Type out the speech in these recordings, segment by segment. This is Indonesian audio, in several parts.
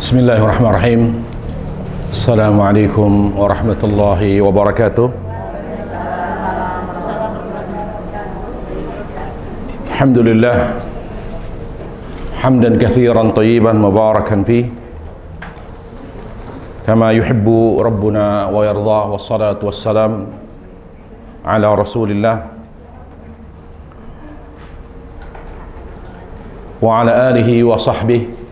Bismillahirrahmanirrahim. Assalamualaikum warahmatullahi wabarakatuh. Alhamdulillah hamdan katsiran thayyiban mubarakan fih kama yuhibbu rabbuna wa yarda, wassalatu wassalam ala rasulillah wa ala alihi wa sahbihi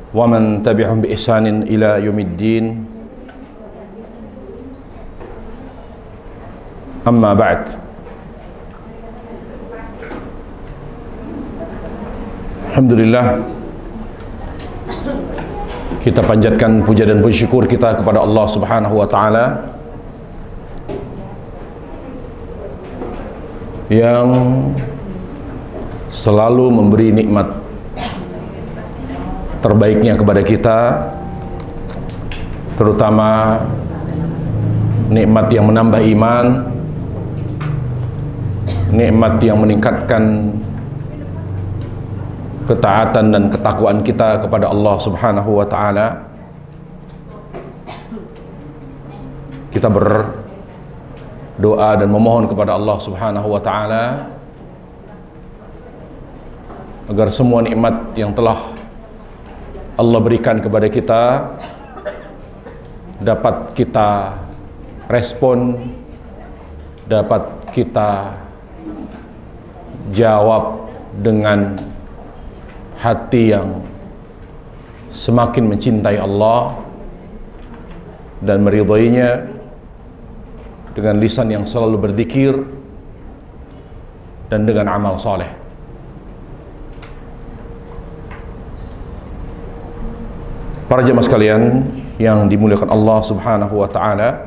wa man tabi'ahum bi ihsanin ila yaumiddin. Amma ba'd. Alhamdulillah, kita panjatkan puja dan puji syukur kita kepada Allah Subhanahu wa taala yang selalu memberi nikmat terbaiknya kepada kita, terutama nikmat yang menambah iman, nikmat yang meningkatkan ketaatan dan ketakwaan kita kepada Allah Subhanahu wa taala. Kita berdoa dan memohon kepada Allah Subhanahu wa taala agar semua nikmat yang telah Allah berikan kepada kita dapat kita respon, dapat kita jawab dengan hati yang semakin mencintai Allah dan meridhoinya, dengan lisan yang selalu berzikir dan dengan amal saleh. Para jemaah sekalian yang dimuliakan Allah Subhanahu wa taala,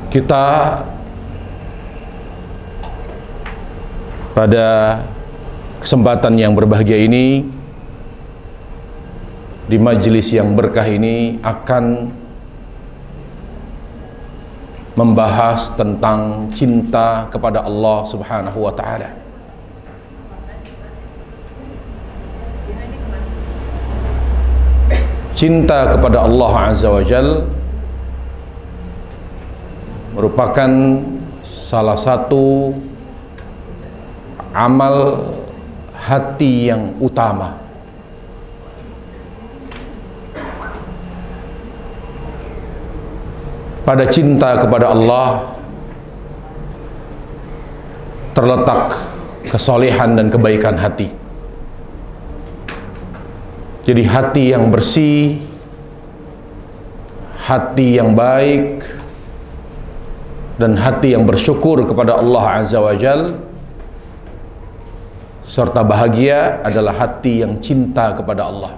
kita pada kesempatan yang berbahagia ini, di majelis yang berkah ini, akan membahas tentang cinta kepada Allah Subhanahu wa taala. Cinta kepada Allah Azza wa Jal merupakan salah satu amal hati yang utama. Pada cinta kepada Allah terletak kesolehan dan kebaikan hati. Jadi hati yang bersih, hati yang baik, dan hati yang bersyukur kepada Allah Azza wa Jal serta bahagia adalah hati yang cinta kepada Allah.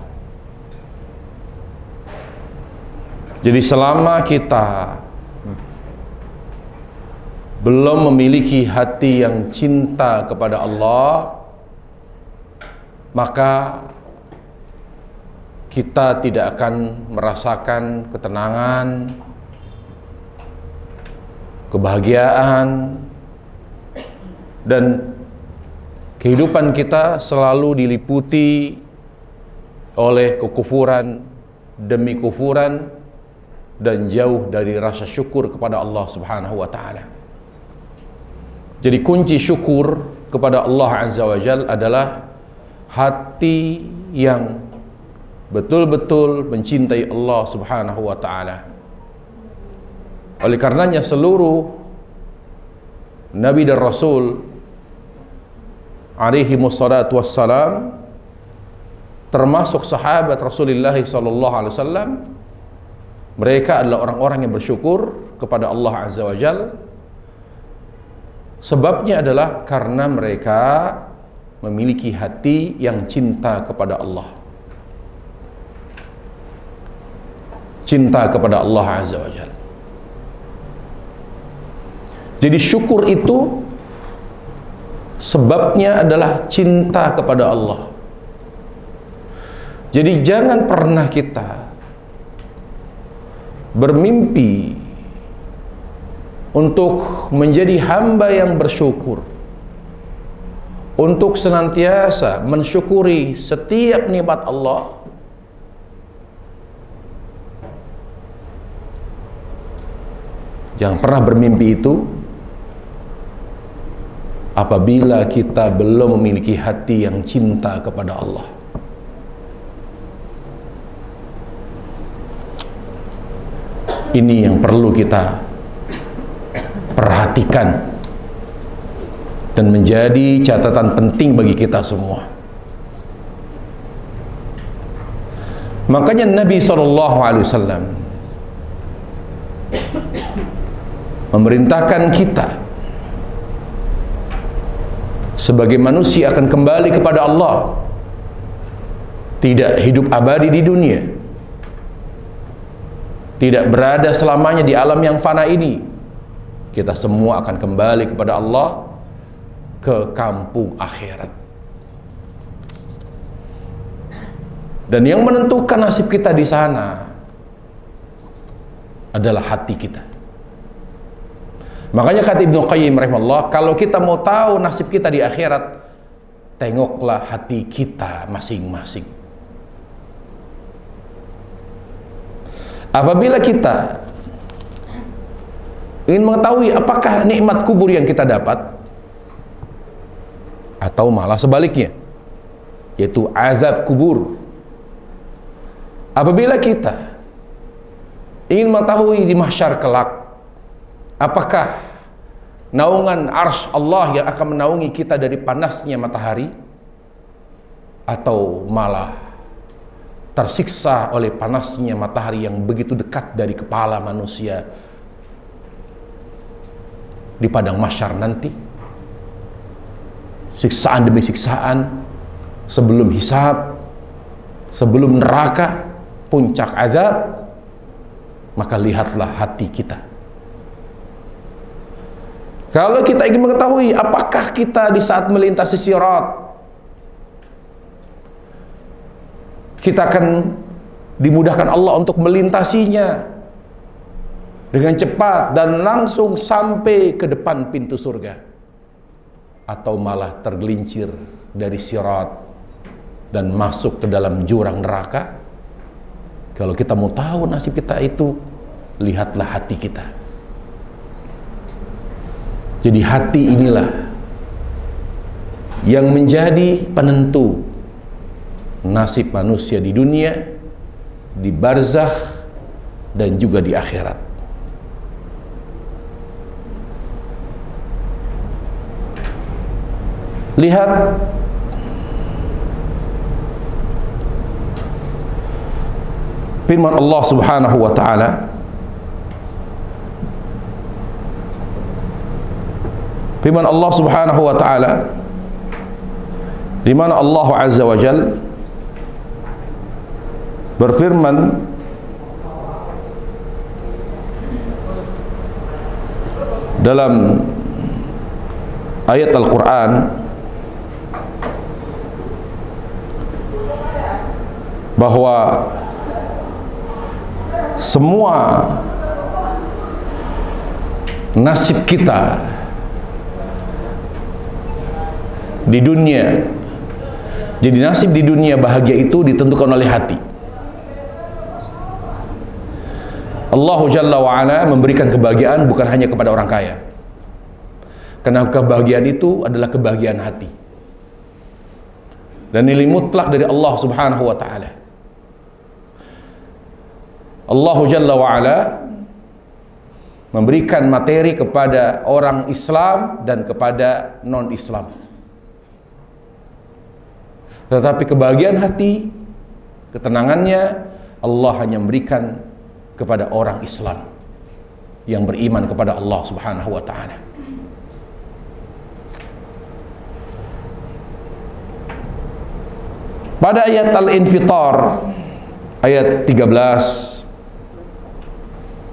Jadi selama kita belum memiliki hati yang cinta kepada Allah, maka kita tidak akan merasakan ketenangan, kebahagiaan, dan kehidupan kita selalu diliputi oleh kekufuran demi kufuran dan jauh dari rasa syukur kepada Allah Subhanahu wa taala. Jadi kunci syukur kepada Allah Azza wa Jalla adalah hati yang betul-betul mencintai Allah Subhanahu wa taala. Oleh karenanya seluruh nabi dan rasul alaihi wassalatu wassalam, termasuk sahabat Rasulullah sallallahu alaihi wasallam, mereka adalah orang-orang yang bersyukur kepada Allah Azza wa Jalla. Sebabnya adalah karena mereka memiliki hati yang cinta kepada Allah. Cinta kepada Allah Azza wa Jalla. Jadi syukur itu sebabnya adalah cinta kepada Allah. Jadi jangan pernah kita bermimpi untuk menjadi hamba yang bersyukur, untuk senantiasa mensyukuri setiap nikmat Allah, jangan pernah bermimpi itu apabila kita belum memiliki hati yang cinta kepada Allah. Ini yang perlu kita perhatikan dan menjadi catatan penting bagi kita semua. Makanya Nabi SAW memerintahkan kita sebagai manusia akan kembali kepada Allah, tidak hidup abadi di dunia, tidak berada selamanya di alam yang fana ini. Kita semua akan kembali kepada Allah, ke kampung akhirat. Dan yang menentukan nasib kita di sana adalah hati kita. Makanya kata Ibnu Qayyim rahimahullah, kalau kita mau tahu nasib kita di akhirat, tengoklah hati kita masing-masing. Apabila kita ingin mengetahui apakah nikmat kubur yang kita dapat, atau malah sebaliknya, yaitu azab kubur, apabila kita ingin mengetahui di mahsyar kelak apakah naungan arsy Allah yang akan menaungi kita dari panasnya matahari, atau malah tersiksa oleh panasnya matahari yang begitu dekat dari kepala manusia di padang mahsyar nanti, siksaan demi siksaan, sebelum hisab, sebelum neraka, puncak azab, maka lihatlah hati kita. Kalau kita ingin mengetahui apakah kita di saat melintasi sirat, kita akan dimudahkan Allah untuk melintasinya dengan cepat dan langsung sampai ke depan pintu surga, atau malah tergelincir dari sirat dan masuk ke dalam jurang neraka. Kalau kita mau tahu nasib kita itu, lihatlah hati kita. Jadi hati inilah yang menjadi penentu nasib manusia di dunia, di barzakh, dan juga di akhirat. Lihat firman Allah Subhanahu wa taala, firman Allah Subhanahu wa taala di mana Allah Azza wa Jalla berfirman dalam ayat Al-Quran bahwa semua nasib kita di dunia, jadi nasib di dunia bahagia itu ditentukan oleh hati. Allah Jalla wa'ala memberikan kebahagiaan bukan hanya kepada orang kaya, karena kebahagiaan itu adalah kebahagiaan hati dan nilai mutlak dari Allah Subhanahu wa ta'ala. Allah Jalla wa'ala memberikan materi kepada orang Islam dan kepada non-Islam, tetapi kebahagiaan hati, ketenangannya, Allah hanya memberikan kepada orang Islam yang beriman kepada Allah Subhanahu wa ta'ala. Pada ayat Al-Infitar ayat 13,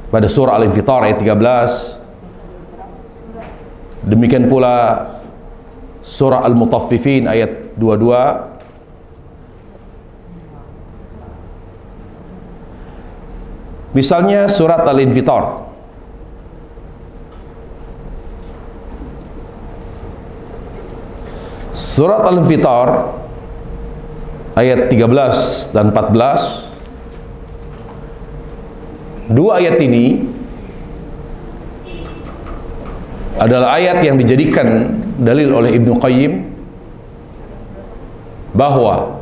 pada surah Al-Infitar ayat 13, demikian pula surah Al-Mutaffifin ayat 22, misalnya surat Al-Infitar Surat Al-Infitar ayat 13 dan 14. Dua ayat ini adalah ayat yang dijadikan dalil oleh Ibnu Qayyim bahwa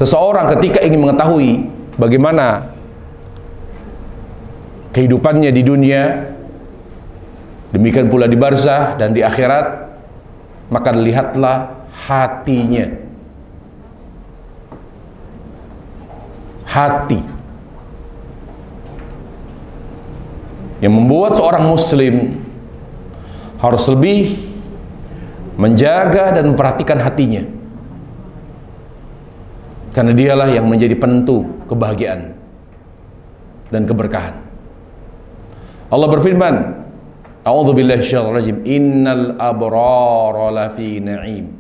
seseorang ketika ingin mengetahui bagaimana kehidupannya di dunia, demikian pula di barzah dan di akhirat, maka lihatlah hatinya. Hati yang membuat seorang muslim harus lebih menjaga dan memperhatikan hatinya, karena dialah yang menjadi penentu kebahagiaan dan keberkahan. Allah berfirman, a'udzubillahi minasyaitonir rajim, innal abrara lafi na'im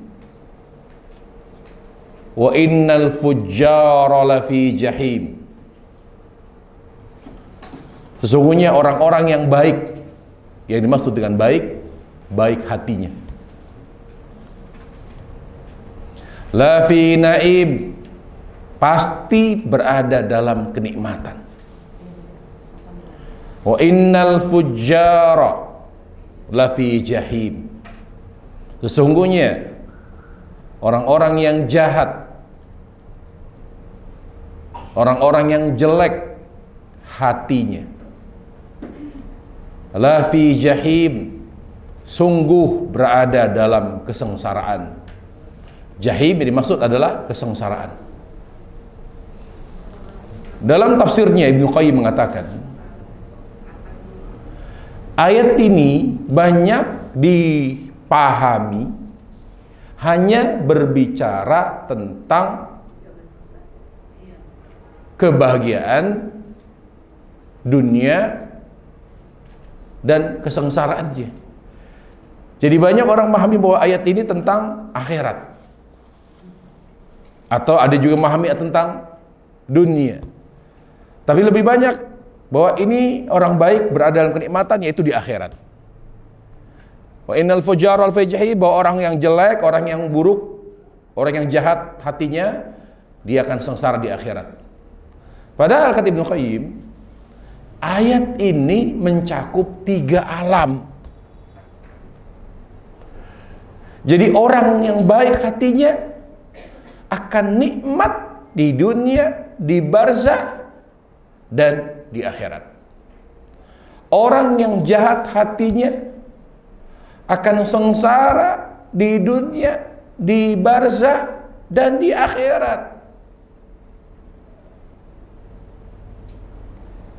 wa innal fujjara lafi jahim. Sesungguhnya orang-orang yang baik, yang dimaksud dengan baik, baik hatinya, lafi na'im, pasti berada dalam kenikmatan. Wa innal fujjara lafi jahim, sesungguhnya orang-orang yang jahat, orang-orang yang jelek hatinya, lafi jahim, sungguh berada dalam kesengsaraan. Jahim yang dimaksud adalah kesengsaraan. Dalam tafsirnya Ibnu Qayyim mengatakan, ayat ini banyak dipahami hanya berbicara tentang kebahagiaan dunia dan kesengsaraannya. Jadi banyak orang memahami bahwa ayat ini tentang akhirat, atau ada juga memahami tentang dunia. Tapi lebih banyak bahwa ini orang baik berada dalam kenikmatan, yaitu di akhirat. Wa innal fujjara lafi jahim, bahwa orang yang jelek, orang yang buruk, orang yang jahat hatinya, dia akan sengsara di akhirat. Padahal kata Ibnu Qayyim, ayat ini mencakup 3 alam. Jadi orang yang baik hatinya akan nikmat di dunia, di barzah, dan di akhirat. Orang yang jahat hatinya akan sengsara di dunia, di barzah, dan di akhirat.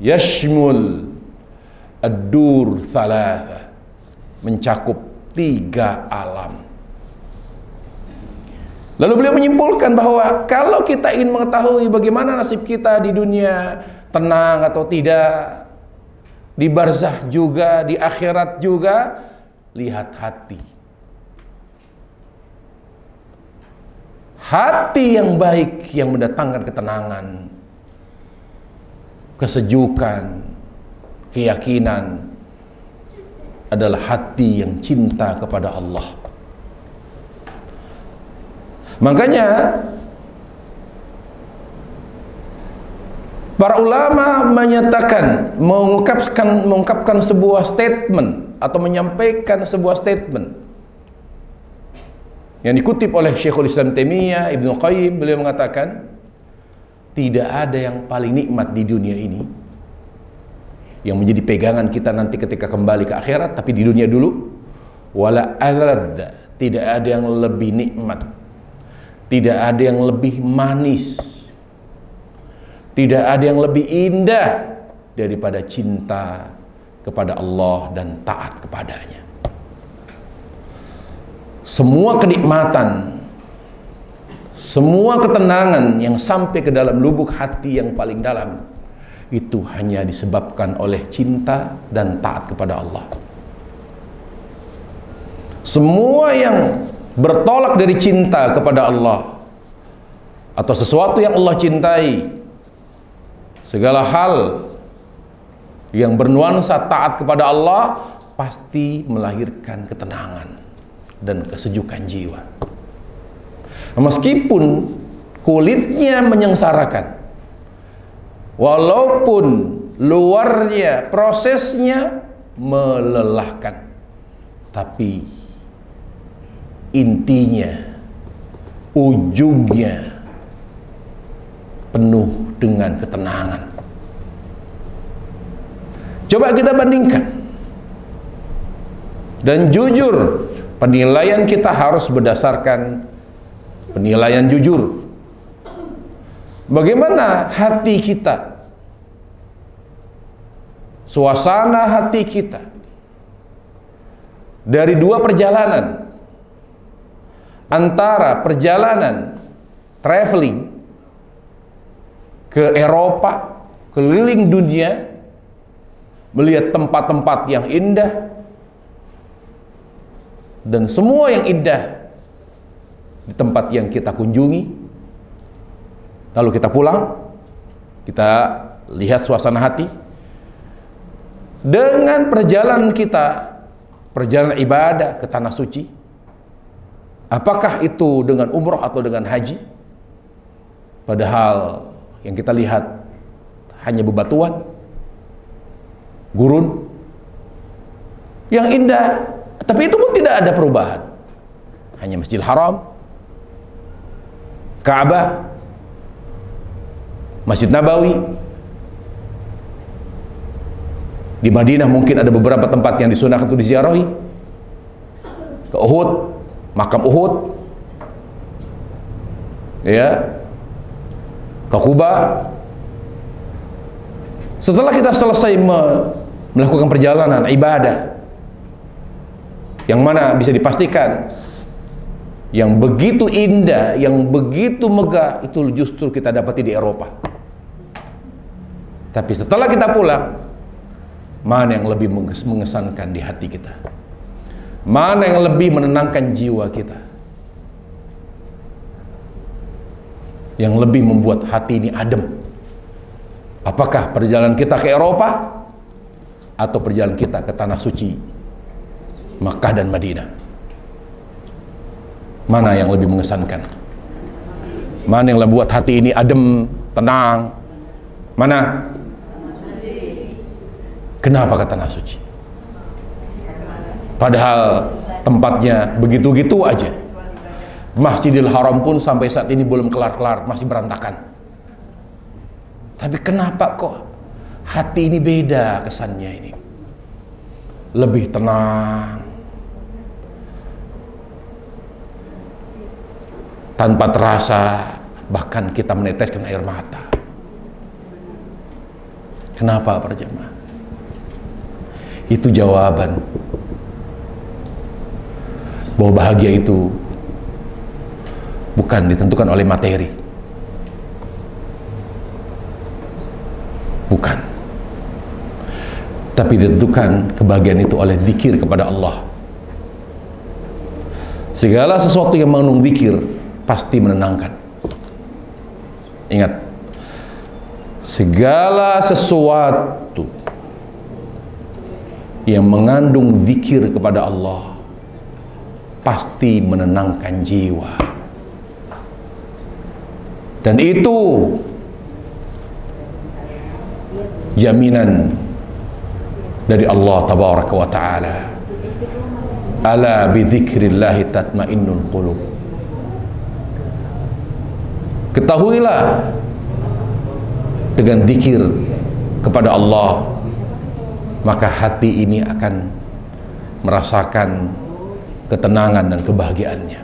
Yashmul ad-dur thalatha, mencakup 3 alam. Lalu beliau menyimpulkan bahwa kalau kita ingin mengetahui bagaimana nasib kita di dunia, tenang atau tidak, di barzah juga, di akhirat juga, lihat hati. Hati yang baik yang mendatangkan ketenangan, kesejukan, keyakinan adalah hati yang cinta kepada Allah. Makanya para ulama menyatakan, mengungkapkan sebuah statement atau menyampaikan sebuah statement yang dikutip oleh Syekhul Islam Taimiyah, Ibnu Qayyim. Beliau mengatakan, tidak ada yang paling nikmat di dunia ini yang menjadi pegangan kita nanti ketika kembali ke akhirat, tapi di dunia dulu, wala aladz, tidak ada yang lebih nikmat, tidak ada yang lebih manis, tidak ada yang lebih indah daripada cinta kepada Allah dan taat kepadanya. Semua kenikmatan, semua ketenangan yang sampai ke dalam lubuk hati yang paling dalam, itu hanya disebabkan oleh cinta dan taat kepada Allah. Semua yang bertolak dari cinta kepada Allah atau sesuatu yang Allah cintai, segala hal yang bernuansa taat kepada Allah, pasti melahirkan ketenangan dan kesejukan jiwa. Meskipun kulitnya menyengsarakan, walaupun luarnya prosesnya melelahkan, tapi intinya, ujungnya penuh dengan ketenangan. Coba kita bandingkan. Dan jujur, penilaian kita harus berdasarkan penilaian jujur. Bagaimana hati kita, suasana hati kita dari dua perjalanan, antara perjalanan traveling ke Eropa, keliling dunia, melihat tempat-tempat yang indah, dan semua yang indah di tempat yang kita kunjungi, lalu kita pulang, kita lihat suasana hati, dengan perjalanan kita, perjalanan ibadah ke tanah suci, apakah itu dengan umroh atau dengan haji, padahal yang kita lihat hanya bebatuan, gurun yang indah, tapi itu pun tidak ada perubahan. Hanya Masjidil Haram, Ka'bah, Masjid Nabawi. Di Madinah mungkin ada beberapa tempat yang disunahkan untuk diziarahi. Ke Uhud, makam Uhud, ya, ke Kuba. Setelah kita selesai melakukan perjalanan ibadah, yang mana bisa dipastikan yang begitu indah, yang begitu megah, itu justru kita dapati di Eropa. Tapi setelah kita pulang, mana yang lebih mengesankan di hati kita? Mana yang lebih menenangkan jiwa kita? Yang lebih membuat hati ini adem? Apakah perjalanan kita ke Eropa atau perjalanan kita ke tanah suci Makkah dan Madinah? Mana yang lebih mengesankan? Mana yang membuat hati ini adem, tenang? Mana? Kenapa ke tanah suci? Padahal tempatnya begitu-gitu aja. Masjidil Haram pun sampai saat ini belum kelar-kelar, masih berantakan. Tapi kenapa kok hati ini beda kesannya ini? Lebih tenang, tanpa terasa bahkan kita meneteskan air mata. Kenapa para jemaah? Itu jawaban bahwa bahagia itu bukan ditentukan oleh materi, bukan, tapi ditentukan kebahagiaan itu oleh zikir kepada Allah. Segala sesuatu yang mengandung zikir pasti menenangkan. Ingat, segala sesuatu yang mengandung zikir kepada Allah pasti menenangkan jiwa. Dan itu jaminan dari Allah tabaraka wa ta'ala. Ala bi dzikrillahi tatmainnul qulub. Ketahuilah, dengan zikir kepada Allah maka hati ini akan merasakan ketenangan dan kebahagiaannya.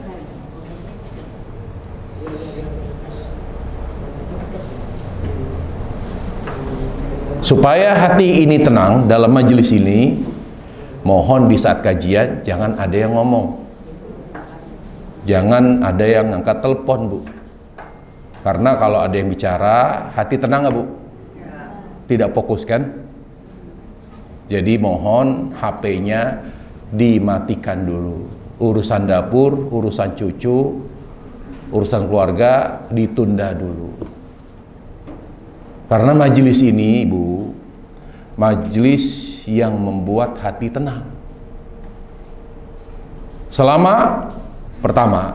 Supaya hati ini tenang dalam majelis ini, mohon di saat kajian jangan ada yang ngomong, jangan ada yang ngangkat telepon, Bu. Karena kalau ada yang bicara, hati tenang nggak, Bu? Tidak fokus kan? Jadi mohon HP-nya dimatikan dulu. Urusan dapur, urusan cucu, urusan keluarga ditunda dulu. Karena majelis ini, Bu, majelis yang membuat hati tenang. Selama pertama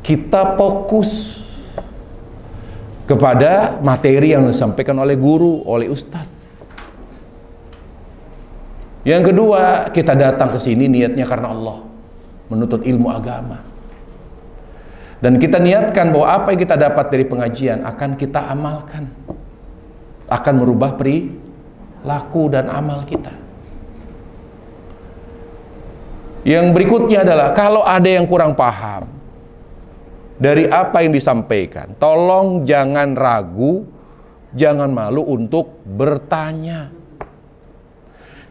kita fokus kepada materi yang disampaikan oleh guru, oleh ustadz. Yang kedua, kita datang ke sini niatnya karena Allah, menuntut ilmu agama. Dan kita niatkan bahwa apa yang kita dapat dari pengajian akan kita amalkan, akan merubah perilaku dan amal kita. Yang berikutnya adalah kalau ada yang kurang paham dari apa yang disampaikan, tolong jangan ragu, jangan malu untuk bertanya.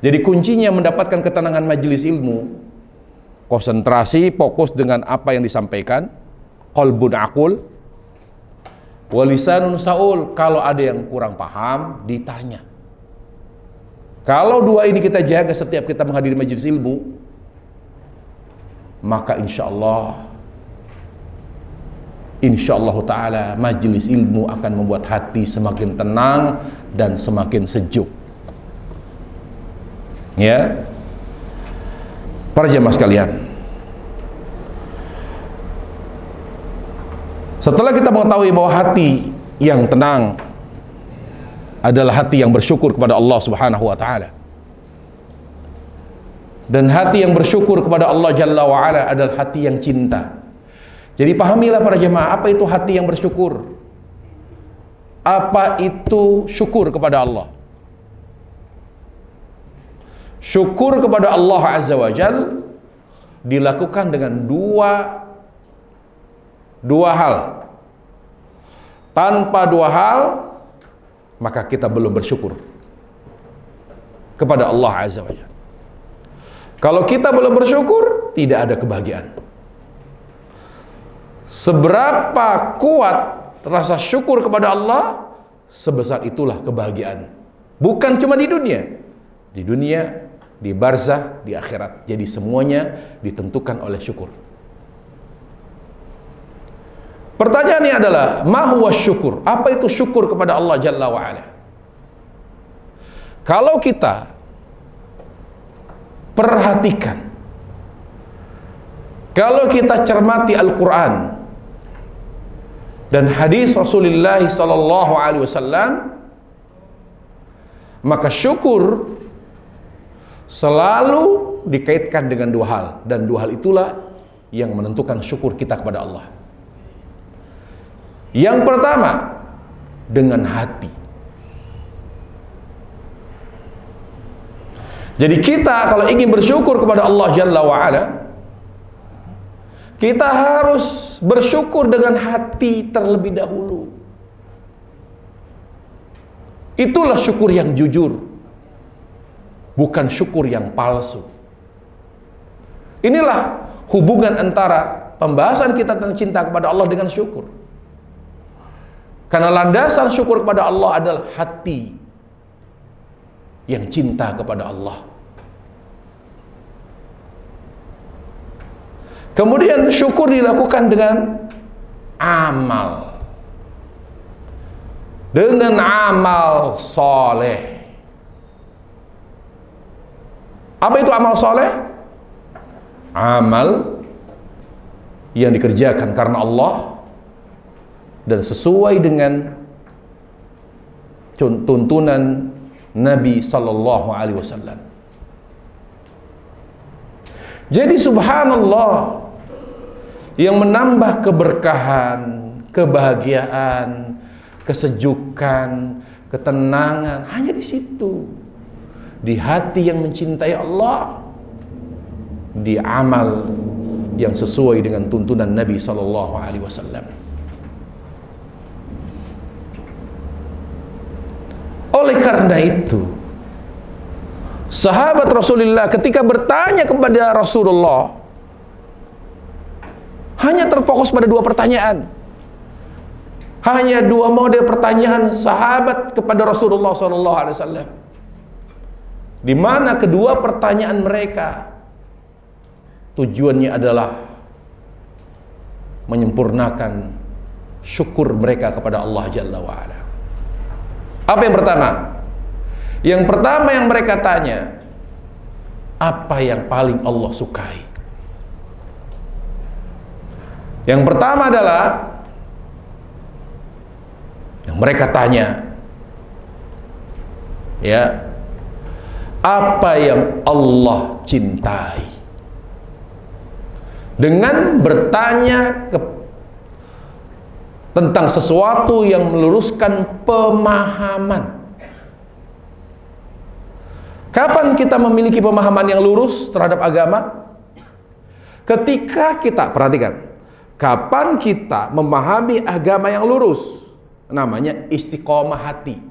Jadi kuncinya mendapatkan ketenangan majelis ilmu, konsentrasi, fokus dengan apa yang disampaikan, qalbun aqul, walisanun saul. Kalau ada yang kurang paham, ditanya. Kalau dua ini kita jaga setiap kita menghadiri majelis ilmu, maka insya Allah ta'ala majelis ilmu akan membuat hati semakin tenang dan semakin sejuk. Ya, para jemaah sekalian, setelah kita mengetahui bahwa hati yang tenang adalah hati yang bersyukur kepada Allah Subhanahu wa ta'ala, dan hati yang bersyukur kepada Allah Jalla wa Ala adalah hati yang cinta. Jadi pahamilah para jemaah, apa itu hati yang bersyukur? Apa itu syukur kepada Allah? Syukur kepada Allah Azza wa Jal dilakukan dengan dua hal. Tanpa dua hal, maka kita belum bersyukur kepada Allah Azza wa Jal. Kalau kita belum bersyukur, tidak ada kebahagiaan. Seberapa kuat rasa syukur kepada Allah, sebesar itulah kebahagiaan. Bukan cuma di dunia, di barzah, di akhirat. Jadi semuanya ditentukan oleh syukur. Pertanyaannya adalah, ma huwa syukur? Apa itu syukur kepada Allah Jalla wa Ala? Kalau kita perhatikan, kalau kita cermati Al-Quran dan hadis Rasulullah sallallahu alaihi wasallam, maka syukur selalu dikaitkan dengan dua hal, dan dua hal itulah yang menentukan syukur kita kepada Allah. Yang pertama, dengan hati. Jadi kita kalau ingin bersyukur kepada Allah Jalla wa Ala, kita harus bersyukur dengan hati terlebih dahulu. Itulah syukur yang jujur, bukan syukur yang palsu. Inilah hubungan antara pembahasan kita tentang cinta kepada Allah dengan syukur. Karena landasan syukur kepada Allah adalah hati yang cinta kepada Allah. Kemudian syukur dilakukan dengan amal, dengan amal soleh. Apa itu amal soleh? Amal yang dikerjakan karena Allah dan sesuai dengan tuntunan Nabi Sallallahu Alaihi Wasallam. Jadi subhanallah, yang menambah keberkahan, kebahagiaan, kesejukan, ketenangan hanya di situ, di hati yang mencintai Allah, di amal yang sesuai dengan tuntunan Nabi Sallallahu Alaihi Wasallam. Oleh karena itu, sahabat Rasulullah ketika bertanya kepada Rasulullah hanya terfokus pada dua pertanyaan. Hanya dua model pertanyaan sahabat kepada Rasulullah SAW, di mana kedua pertanyaan mereka tujuannya adalah menyempurnakan syukur mereka kepada Allah Jalla wa'ala. Apa yang pertama? Yang pertama yang mereka tanya, apa yang paling Allah sukai? Yang pertama adalah yang mereka tanya, ya, apa yang Allah cintai? Dengan bertanya tentang sesuatu yang meluruskan pemahaman. Kapan kita memiliki pemahaman yang lurus terhadap agama? Ketika kita, perhatikan, kapan kita memahami agama yang lurus? Namanya istiqomah hati.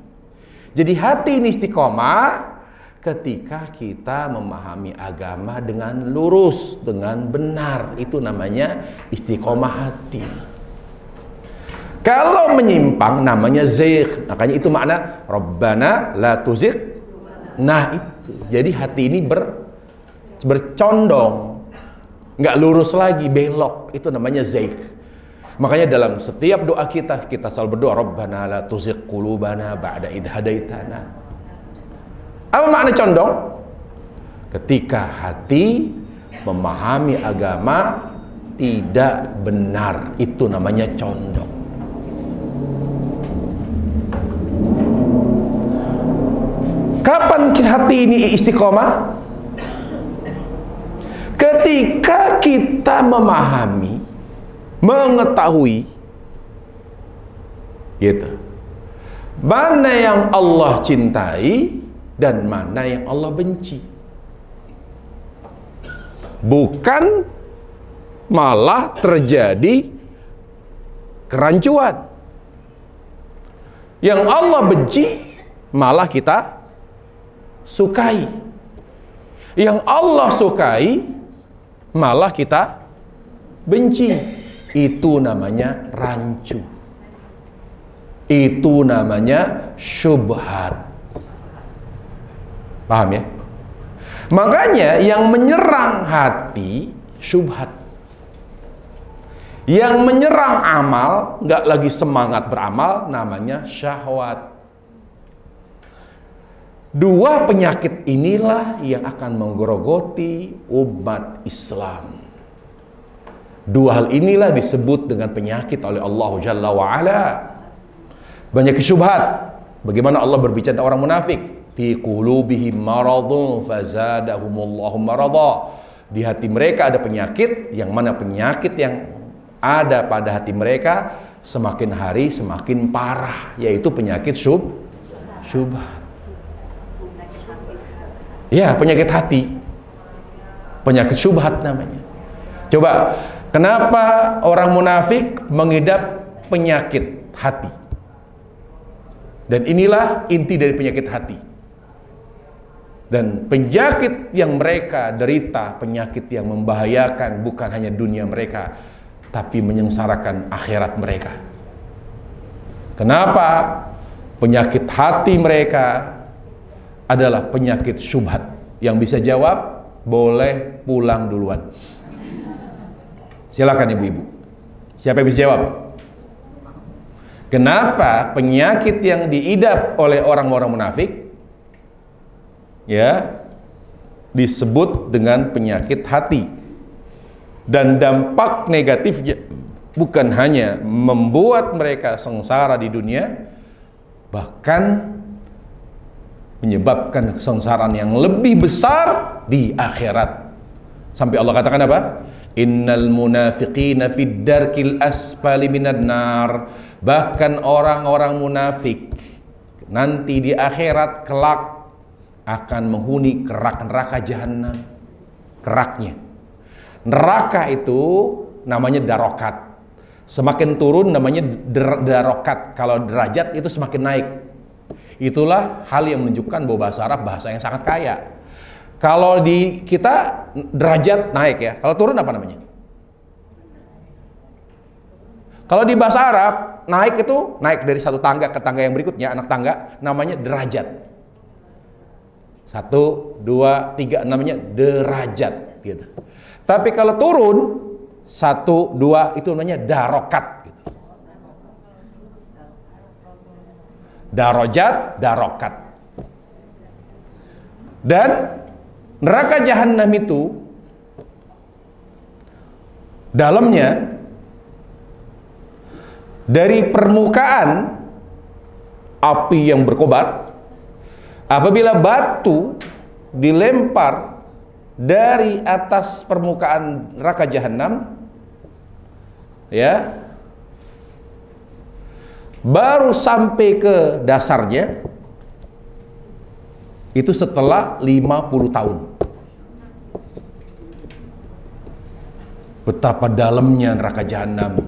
Jadi hati ini istiqomah ketika kita memahami agama dengan lurus, dengan benar. Itu namanya istiqomah hati. Kalau menyimpang namanya zaigh. Makanya itu makna Rabbana la tuzigh. Nah itu. Jadi hati ini bercondong, nggak lurus lagi, belok. Itu namanya zaigh. Makanya dalam setiap doa kita selalu berdoa Rabbana la tuzigh qulubana ba'da idh hadaitana. Apa makna condong? Ketika hati memahami agama tidak benar, itu namanya condong. Kapan hati ini istiqomah? Ketika kita memahami, mengetahui, gitu, mana yang Allah cintai dan mana yang Allah benci. Bukan malah terjadi kerancuan. Yang Allah benci malah kita sukai. Yang Allah sukai malah kita benci. Itu namanya rancu. Itu namanya syubhat. Paham ya? Makanya yang menyerang hati syubhat. Yang menyerang amal, nggak lagi semangat beramal, namanya syahwat. Dua penyakit inilah yang akan menggerogoti umat Islam. Dua hal inilah disebut dengan penyakit oleh Allah Jalla wa'ala. Banyak syubhat. Bagaimana Allah berbicara tentang orang munafik? Fi qulubihim maradun fazadahumullahu marada. Di hati mereka ada penyakit, yang mana penyakit yang ada pada hati mereka semakin hari semakin parah, yaitu penyakit syubhat. Ya, penyakit hati. Penyakit syubhat namanya. Coba, kenapa orang munafik mengidap penyakit hati? Dan inilah inti dari penyakit hati. Dan penyakit yang mereka derita, penyakit yang membahayakan bukan hanya dunia mereka, tapi menyengsarakan akhirat mereka. Kenapa? Penyakit hati mereka adalah penyakit syubhat. Yang bisa jawab, boleh pulang duluan. Silakan ibu-ibu. Siapa yang bisa jawab? Kenapa penyakit yang diidap oleh orang-orang munafik ya disebut dengan penyakit hati? Dan dampak negatifnya bukan hanya membuat mereka sengsara di dunia, bahkan menyebabkan kesengsaraan yang lebih besar di akhirat. Sampai Allah katakan apa? Innal munafiqina fid darkil asfali minan nar. Bahkan orang-orang munafik nanti di akhirat kelak akan menghuni kerak neraka jahanam. Keraknya. Neraka itu namanya darokat. Semakin turun namanya darokat. Kalau derajat itu semakin naik. Itulah hal yang menunjukkan bahwa bahasa Arab bahasa yang sangat kaya. Kalau di kita derajat naik ya. Kalau turun apa namanya? Kalau di bahasa Arab naik itu naik dari satu tangga ke tangga yang berikutnya, anak tangga, namanya derajat. 1, 2, 3 namanya derajat gitu. Tapi kalau turun 1, 2 itu namanya darokat gitu. Darajat, darokat. Dan neraka jahanam itu dalamnya dari permukaan api yang berkobar. Apabila batu dilempar dari atas permukaan neraka jahanam, ya, baru sampai ke dasarnya itu setelah 50 tahun. Betapa dalamnya neraka jahanam.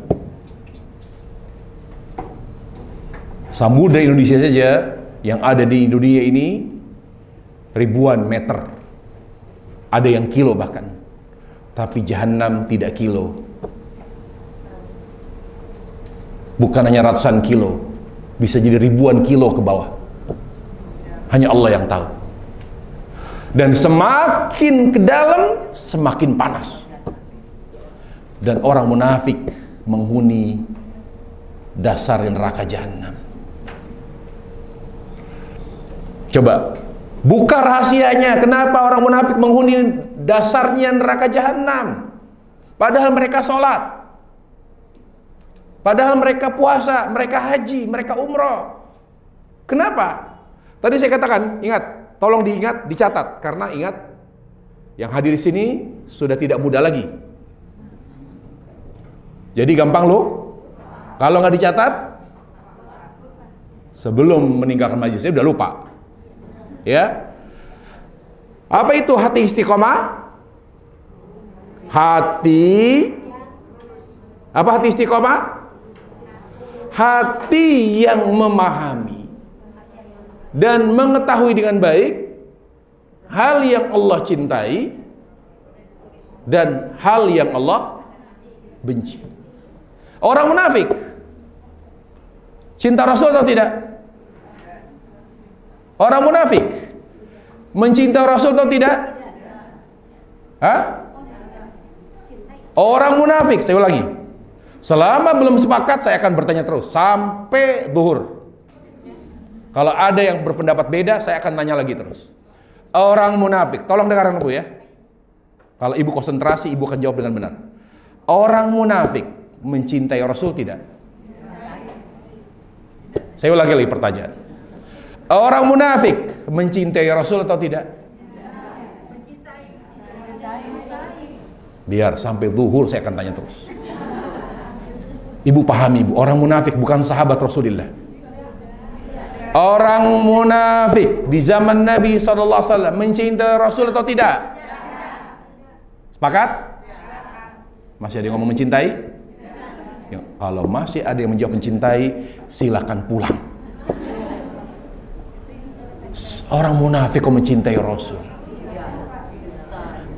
Samudra Indonesia saja yang ada di dunia ini ribuan meter, ada yang kilo bahkan, tapi jahanam tidak kilo, bukan hanya ratusan kilo, bisa jadi ribuan kilo ke bawah. Hanya Allah yang tahu. Dan semakin ke dalam semakin panas. Dan orang munafik menghuni dasar neraka jahanam. Coba buka rahasianya, kenapa orang munafik menghuni dasarnya neraka jahanam, padahal mereka sholat, padahal mereka puasa, mereka haji, mereka umroh. Kenapa? Tadi saya katakan, ingat, tolong diingat, dicatat, karena ingat, yang hadir di sini sudah tidak muda lagi. Jadi gampang loh, kalau nggak dicatat, sebelum meninggalkan majelis saya udah lupa. Ya, apa itu hati istiqomah? Apa hati istiqomah? Hati yang memahami dan mengetahui dengan baik hal yang Allah cintai dan hal yang Allah benci. Orang munafik cinta Rasul atau tidak? Orang munafik mencintai Rasul atau tidak? Hah? Orang munafik, saya ulangi, selama belum sepakat saya akan bertanya terus sampai zuhur. Kalau ada yang berpendapat beda, saya akan tanya lagi terus. Orang munafik, tolong dengarkan aku ya. Kalau ibu konsentrasi, ibu akan jawab dengan benar. Orang munafik mencintai Rasul tidak? Saya ulangi lagi pertanyaan. Orang munafik mencintai Rasul atau tidak? Biar sampai zuhur saya akan tanya terus. Ibu pahami, ibu, orang munafik bukan sahabat Rasulullah. Orang munafik di zaman Nabi SAW mencintai Rasul atau tidak? Sepakat? Masih ada yang ngomong mencintai? Ya, kalau masih ada yang menjawab mencintai, silakan pulang. Orang munafik kok mencintai Rasul?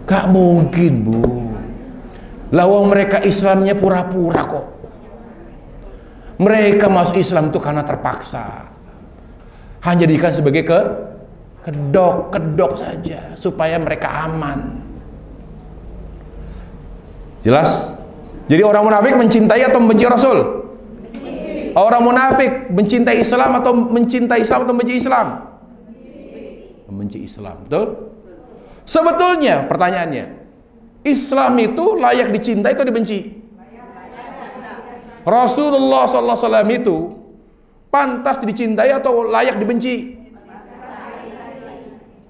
Gak mungkin, Bu. Lawang mereka Islamnya pura-pura kok. Mereka masuk Islam itu karena terpaksa. Hanya dijadikan sebagai kedok saja supaya mereka aman. Jelas? Jadi orang munafik mencintai atau membenci Rasul? Orang munafik mencintai Islam atau membenci Islam? Membenci Islam, betul? Sebetulnya pertanyaannya, Islam itu layak dicintai atau dibenci? Rasulullah SAW itu pantas dicintai atau layak dibenci?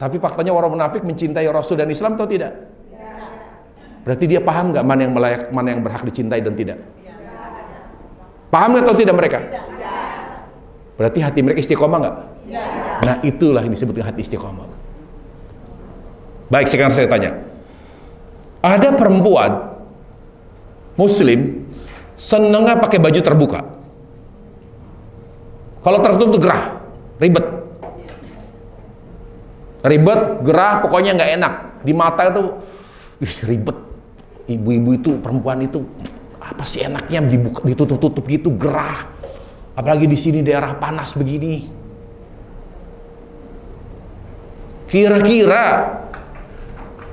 Tapi faktanya orang munafik mencintai Rasul dan Islam atau tidak? Berarti dia paham nggak mana yang layak, mana yang berhak dicintai dan tidak? Paham nggak atau tidak mereka? Berarti hati mereka istiqomah nggak? Nah, itulah yang disebut dengan hati istiqomah. Baik, sekarang saya tanya. Ada perempuan Muslim senengnya pakai baju terbuka. Kalau tertutup itu gerah, ribet, gerah, pokoknya nggak enak. Di mata itu ribet. Ibu-ibu itu, perempuan itu, apa sih enaknya dibuka, ditutup-tutup gitu, gerah. Apalagi di sini daerah panas begini. Kira-kira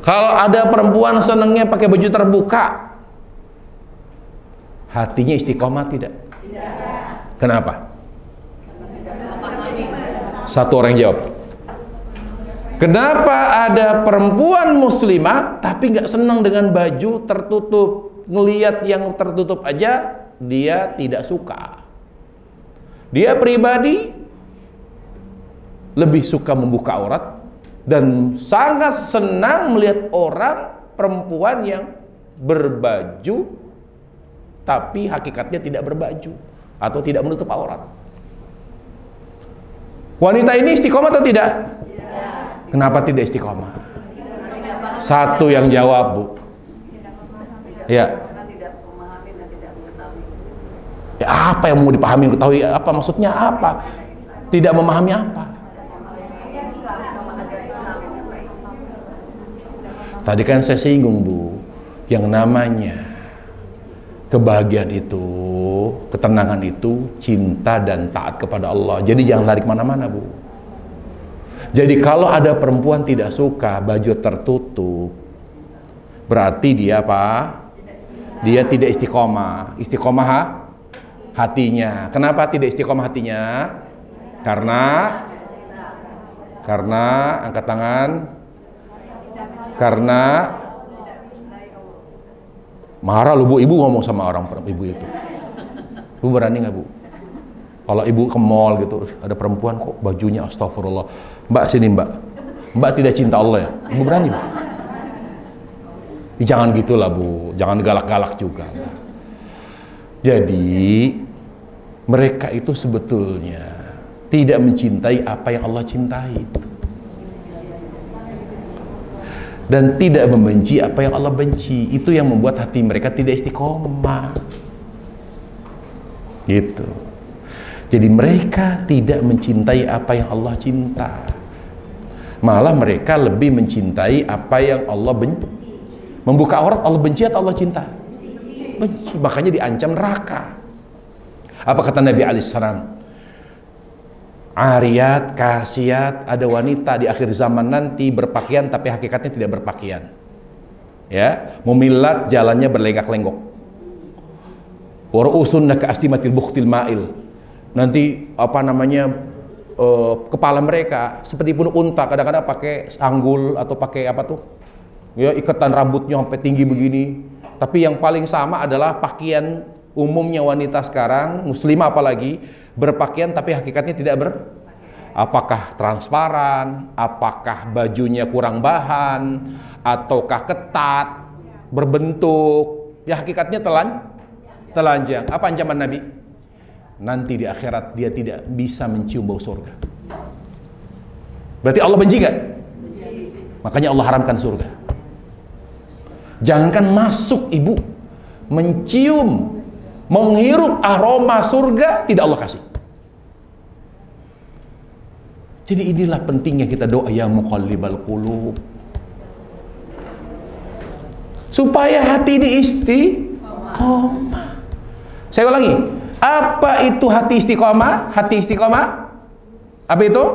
kalau ada perempuan senengnya pakai baju terbuka, hatinya istiqomah tidak? Tidak. Kenapa? Satu orang jawab. Kenapa ada perempuan muslimah tapi nggak senang dengan baju tertutup? Ngelihat yang tertutup aja dia tidak suka. Dia pribadi lebih suka membuka aurat dan sangat senang melihat orang perempuan yang berbaju tapi hakikatnya tidak berbaju atau tidak menutup aurat. Wanita ini istiqomah atau tidak? Kenapa tidak istiqomah? Satu yang jawab, Bu. Ya. Ya, apa yang mau dipahami, ketahui apa maksudnya apa? Tidak memahami apa? Tadi kan saya singgung, Bu, yang namanya kebahagiaan itu, ketenangan itu, cinta dan taat kepada Allah. Jadi jangan lari kemana-mana, Bu. Jadi kalau ada perempuan tidak suka baju tertutup, berarti dia apa? Dia tidak istiqomah. Istiqomah hatinya. Kenapa tidak istiqomah hatinya? Karena angkat tangan. Karena marah lu, Bu, ibu ngomong sama orang ibu itu. Ibu berani nggak, Bu? Kalau ibu ke mall gitu, ada perempuan kok bajunya astagfirullah. Mbak sini, Mbak. Mbak tidak cinta Allah ya? Ibu berani, Bu? Jangan gitulah, Bu. Jangan galak-galak juga. Jadi mereka itu sebetulnya tidak mencintai apa yang Allah cintai dan tidak membenci apa yang Allah benci. Itu yang membuat hati mereka tidak istiqomah gitu. Jadi mereka tidak mencintai apa yang Allah cinta, malah mereka lebih mencintai apa yang Allah benci. Membuka aurat Allah benci atau Allah cinta? Benci. Makanya diancam neraka. Apa kata Nabi alaihissalam? Ariyat, kasiyat, ada wanita di akhir zaman nanti berpakaian tapi hakikatnya tidak berpakaian. Ya, mumilat, jalannya berlenggak-lenggok. Waru'usunna ka'astimatil bukhtil ma'il. Nanti apa namanya, kepala mereka seperti punuk unta, kadang-kadang pakai sanggul atau pakai apa tuh? Ya, ikatan rambutnya sampai tinggi begini. Tapi yang paling sama adalah pakaian umumnya wanita sekarang, muslimah apalagi, berpakaian tapi hakikatnya tidak apakah transparan, apakah bajunya kurang bahan, ataukah ketat, berbentuk, ya hakikatnya telanjang. Apa ancaman Nabi? Nanti di akhirat dia tidak bisa mencium bau surga. Berarti Allah benci gak? Makanya Allah haramkan surga. Jangankan masuk, ibu, mencium, menghirup aroma surga tidak Allah kasih. Jadi inilah pentingnya kita doa ya muqallibal qulub, supaya hati ini istiqomah. Saya ulangi, apa itu hati istiqomah? Hati istiqomah apa itu?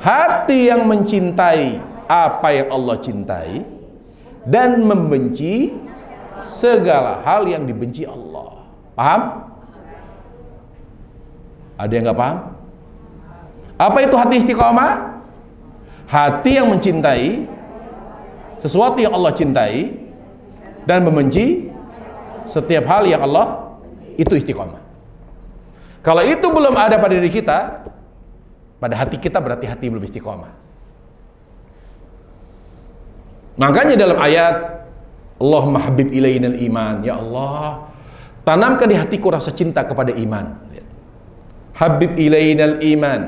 Hati yang mencintai apa yang Allah cintai dan membenci segala hal yang dibenci Allah. Paham? Ada yang nggak paham? Apa itu hati istiqomah? Hati yang mencintai sesuatu yang Allah cintai dan membenci setiap hal yang Allah, itu istiqomah. Kalau itu belum ada pada diri kita, pada hati kita, berarti hati belum istiqomah. Makanya dalam ayat Allahumma habib ilainal iman, ya Allah, tanamkan di hatiku rasa cinta kepada iman. Habib ilainal iman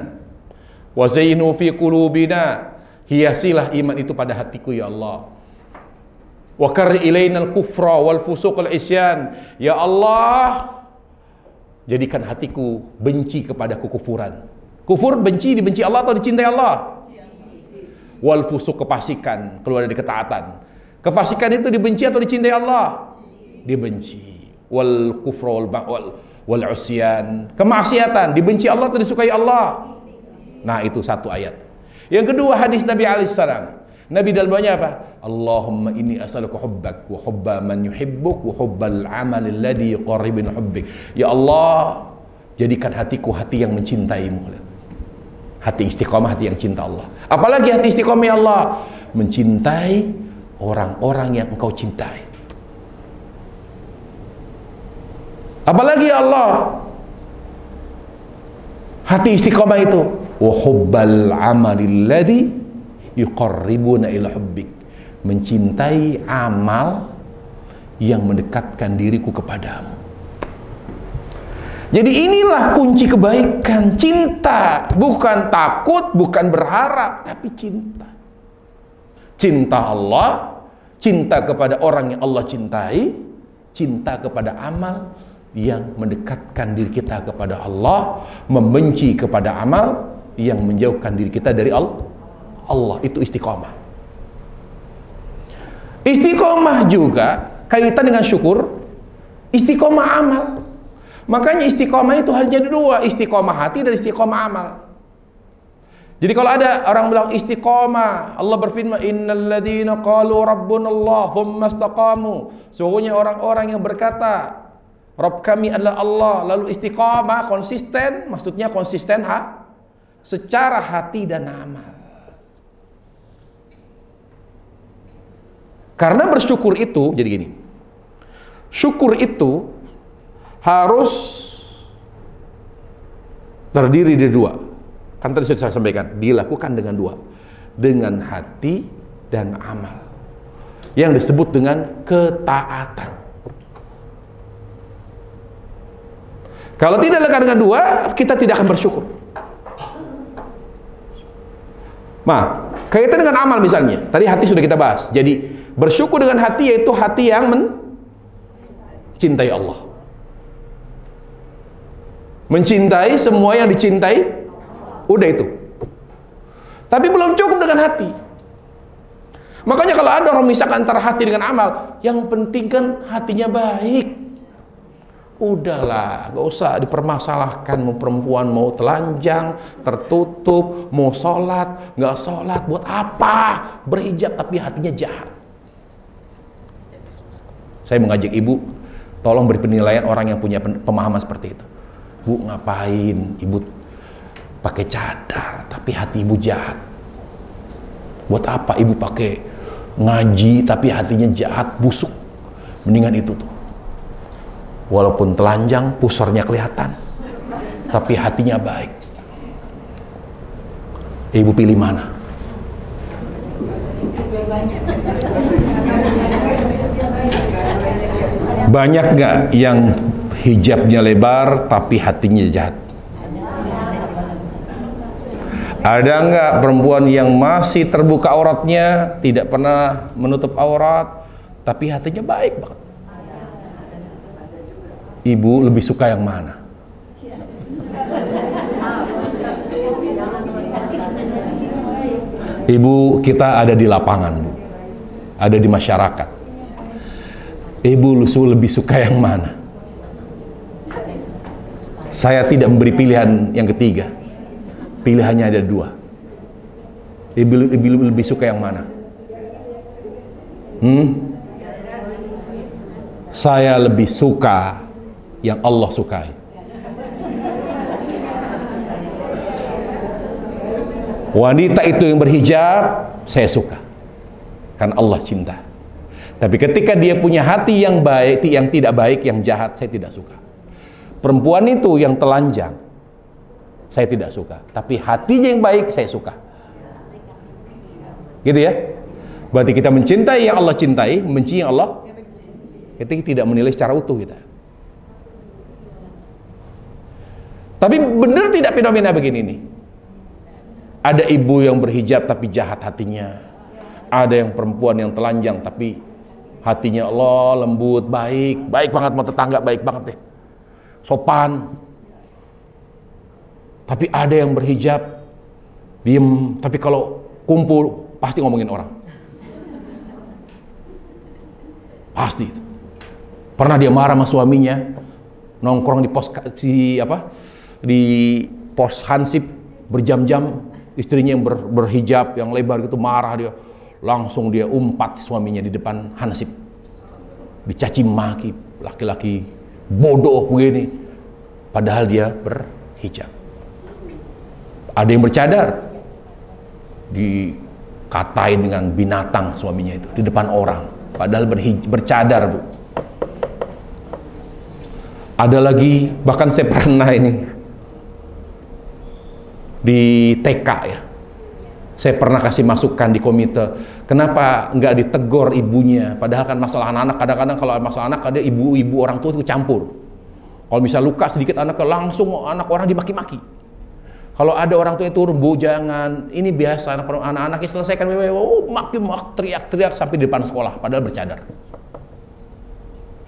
wa zainu fi qulubina, hiasilah iman itu pada hatiku ya Allah. Wa karri ilainal kufra wal fusuq wal isyan, ya Allah, jadikan hatiku benci kepada kekufuran. Kufur benci, dibenci Allah atau dicintai Allah? Wal fusuq, kefasikan, keluar dari ketaatan. Kefasikan itu dibenci atau dicintai Allah? Dibenci. Wal kufra wal usyan, kemaksiatan, dibenci Allah atau disukai Allah? Nah, itu satu ayat. Yang kedua, hadis Nabi alaihissalam. Nabi dalam doanya apa? Allahumma inni as'aluka hubbak wa hubba man yuhibbuk wa hubbal amal alladhi yuqarribuna hubbik. Ya Allah, jadikan hatiku hati yang mencintaimu. Hati istiqomah, hati yang cinta Allah. Apalagi hati istiqomah ya Allah, mencintai orang-orang yang engkau cintai. Apalagi ya Allah, Hati istiqomah itu wa hubbal amalil ladzi yuqarribuna ila hubbik, mencintai amal yang mendekatkan diriku kepadamu. Jadi inilah kunci kebaikan, cinta, bukan takut, bukan berharap, tapi cinta. Cinta Allah, cinta kepada orang yang Allah cintai, cinta kepada amal yang mendekatkan diri kita kepada Allah, membenci kepada amal yang menjauhkan diri kita dari Allah. Itu istiqomah. Istiqomah juga kaitan dengan syukur, istiqomah amal. Makanya istiqomah itu hanya dua, istiqomah hati dan istiqomah amal. Jadi kalau ada orang bilang istiqomah, Allah berfirman, innal ladzina qalu rabbunallah tsumma istaqamu. Sesungguhnya orang-orang yang berkata, Rabb kami adalah Allah, lalu istiqomah, konsisten, maksudnya konsisten secara hati dan amal. Karena bersyukur itu, jadi gini, syukur itu harus terdiri dari dua. Kan tadi sudah saya sampaikan, dilakukan dengan dua, dengan hati dan amal, yang disebut dengan ketaatan. Kalau tidak dilakukan dengan dua, kita tidak akan bersyukur. Nah, kaitan dengan amal misalnya, tadi hati sudah kita bahas. Jadi bersyukur dengan hati yaitu hati yang mencintai Allah, mencintai semua yang dicintai, udah itu. Tapi belum cukup dengan hati. Makanya kalau ada orang misalkan antara hati dengan amal, yang penting kan hatinya baik. Udahlah, gak usah dipermasalahkan, mau perempuan mau telanjang, tertutup, mau sholat, gak sholat, buat apa? Berhijab tapi hatinya jahat. Saya mengajak ibu, tolong beri penilaian orang yang punya pemahaman seperti itu. Bu, ngapain ibu pakai cadar tapi hati ibu jahat? Buat apa ibu pakai ngaji tapi hatinya jahat, busuk? Mendingan itu tuh, walaupun telanjang, pusernya kelihatan, tapi hatinya baik. Ibu pilih mana? Banyak nggak yang hijabnya lebar tapi hatinya jahat? Ada nggak perempuan yang masih terbuka auratnya, tidak pernah menutup aurat, tapi hatinya baik banget? Ibu lebih suka yang mana? Ibu, kita ada di lapangan, Bu. Ada di masyarakat. Ibu lebih suka yang mana? Saya tidak memberi pilihan yang ketiga. Pilihannya ada dua. Ibu lebih suka yang mana? Saya lebih suka yang Allah sukai. Wanita itu yang berhijab, saya suka, karena Allah cinta. Tapi ketika dia punya hati yang baik, yang tidak baik, yang jahat, saya tidak suka. Perempuan itu yang telanjang, saya tidak suka. Tapi hatinya yang baik, saya suka. Gitu ya? Berarti kita mencintai yang Allah cintai, membenci yang Allah, kita tidak menilai secara utuh kita. Tapi benar tidak fenomena begini nih? Ada ibu yang berhijab tapi jahat hatinya. Ada yang perempuan yang telanjang tapi hatinya Allah lembut, baik, baik banget, mau tetangga baik banget deh, sopan. Tapi ada yang berhijab, diem, tapi kalau kumpul pasti ngomongin orang. Pasti. Pernah dia marah sama suaminya, nongkrong di pos hansip berjam-jam, istrinya yang berhijab yang lebar gitu marah dia, langsung dia umpat suaminya di depan hansip, dicaci maki, laki-laki bodoh begini, padahal dia berhijab. Ada yang bercadar, dikatain dengan binatang suaminya itu di depan orang, padahal bercadar, Bu. Ada lagi, bahkan saya pernah ini di TK ya. Saya pernah kasih masukan di komite, kenapa nggak ditegur ibunya? Padahal kan masalah anak-anak, kadang-kadang kalau masalah anak ada ibu-ibu orang tua itu campur. Kalau misal luka sedikit anaknya, langsung anak orang dimaki-maki. Kalau ada orang tua itu turun, bu jangan, ini biasa anak-anaknya selesaikan, maki-maki, teriak-teriak sampai di depan sekolah, padahal bercadar.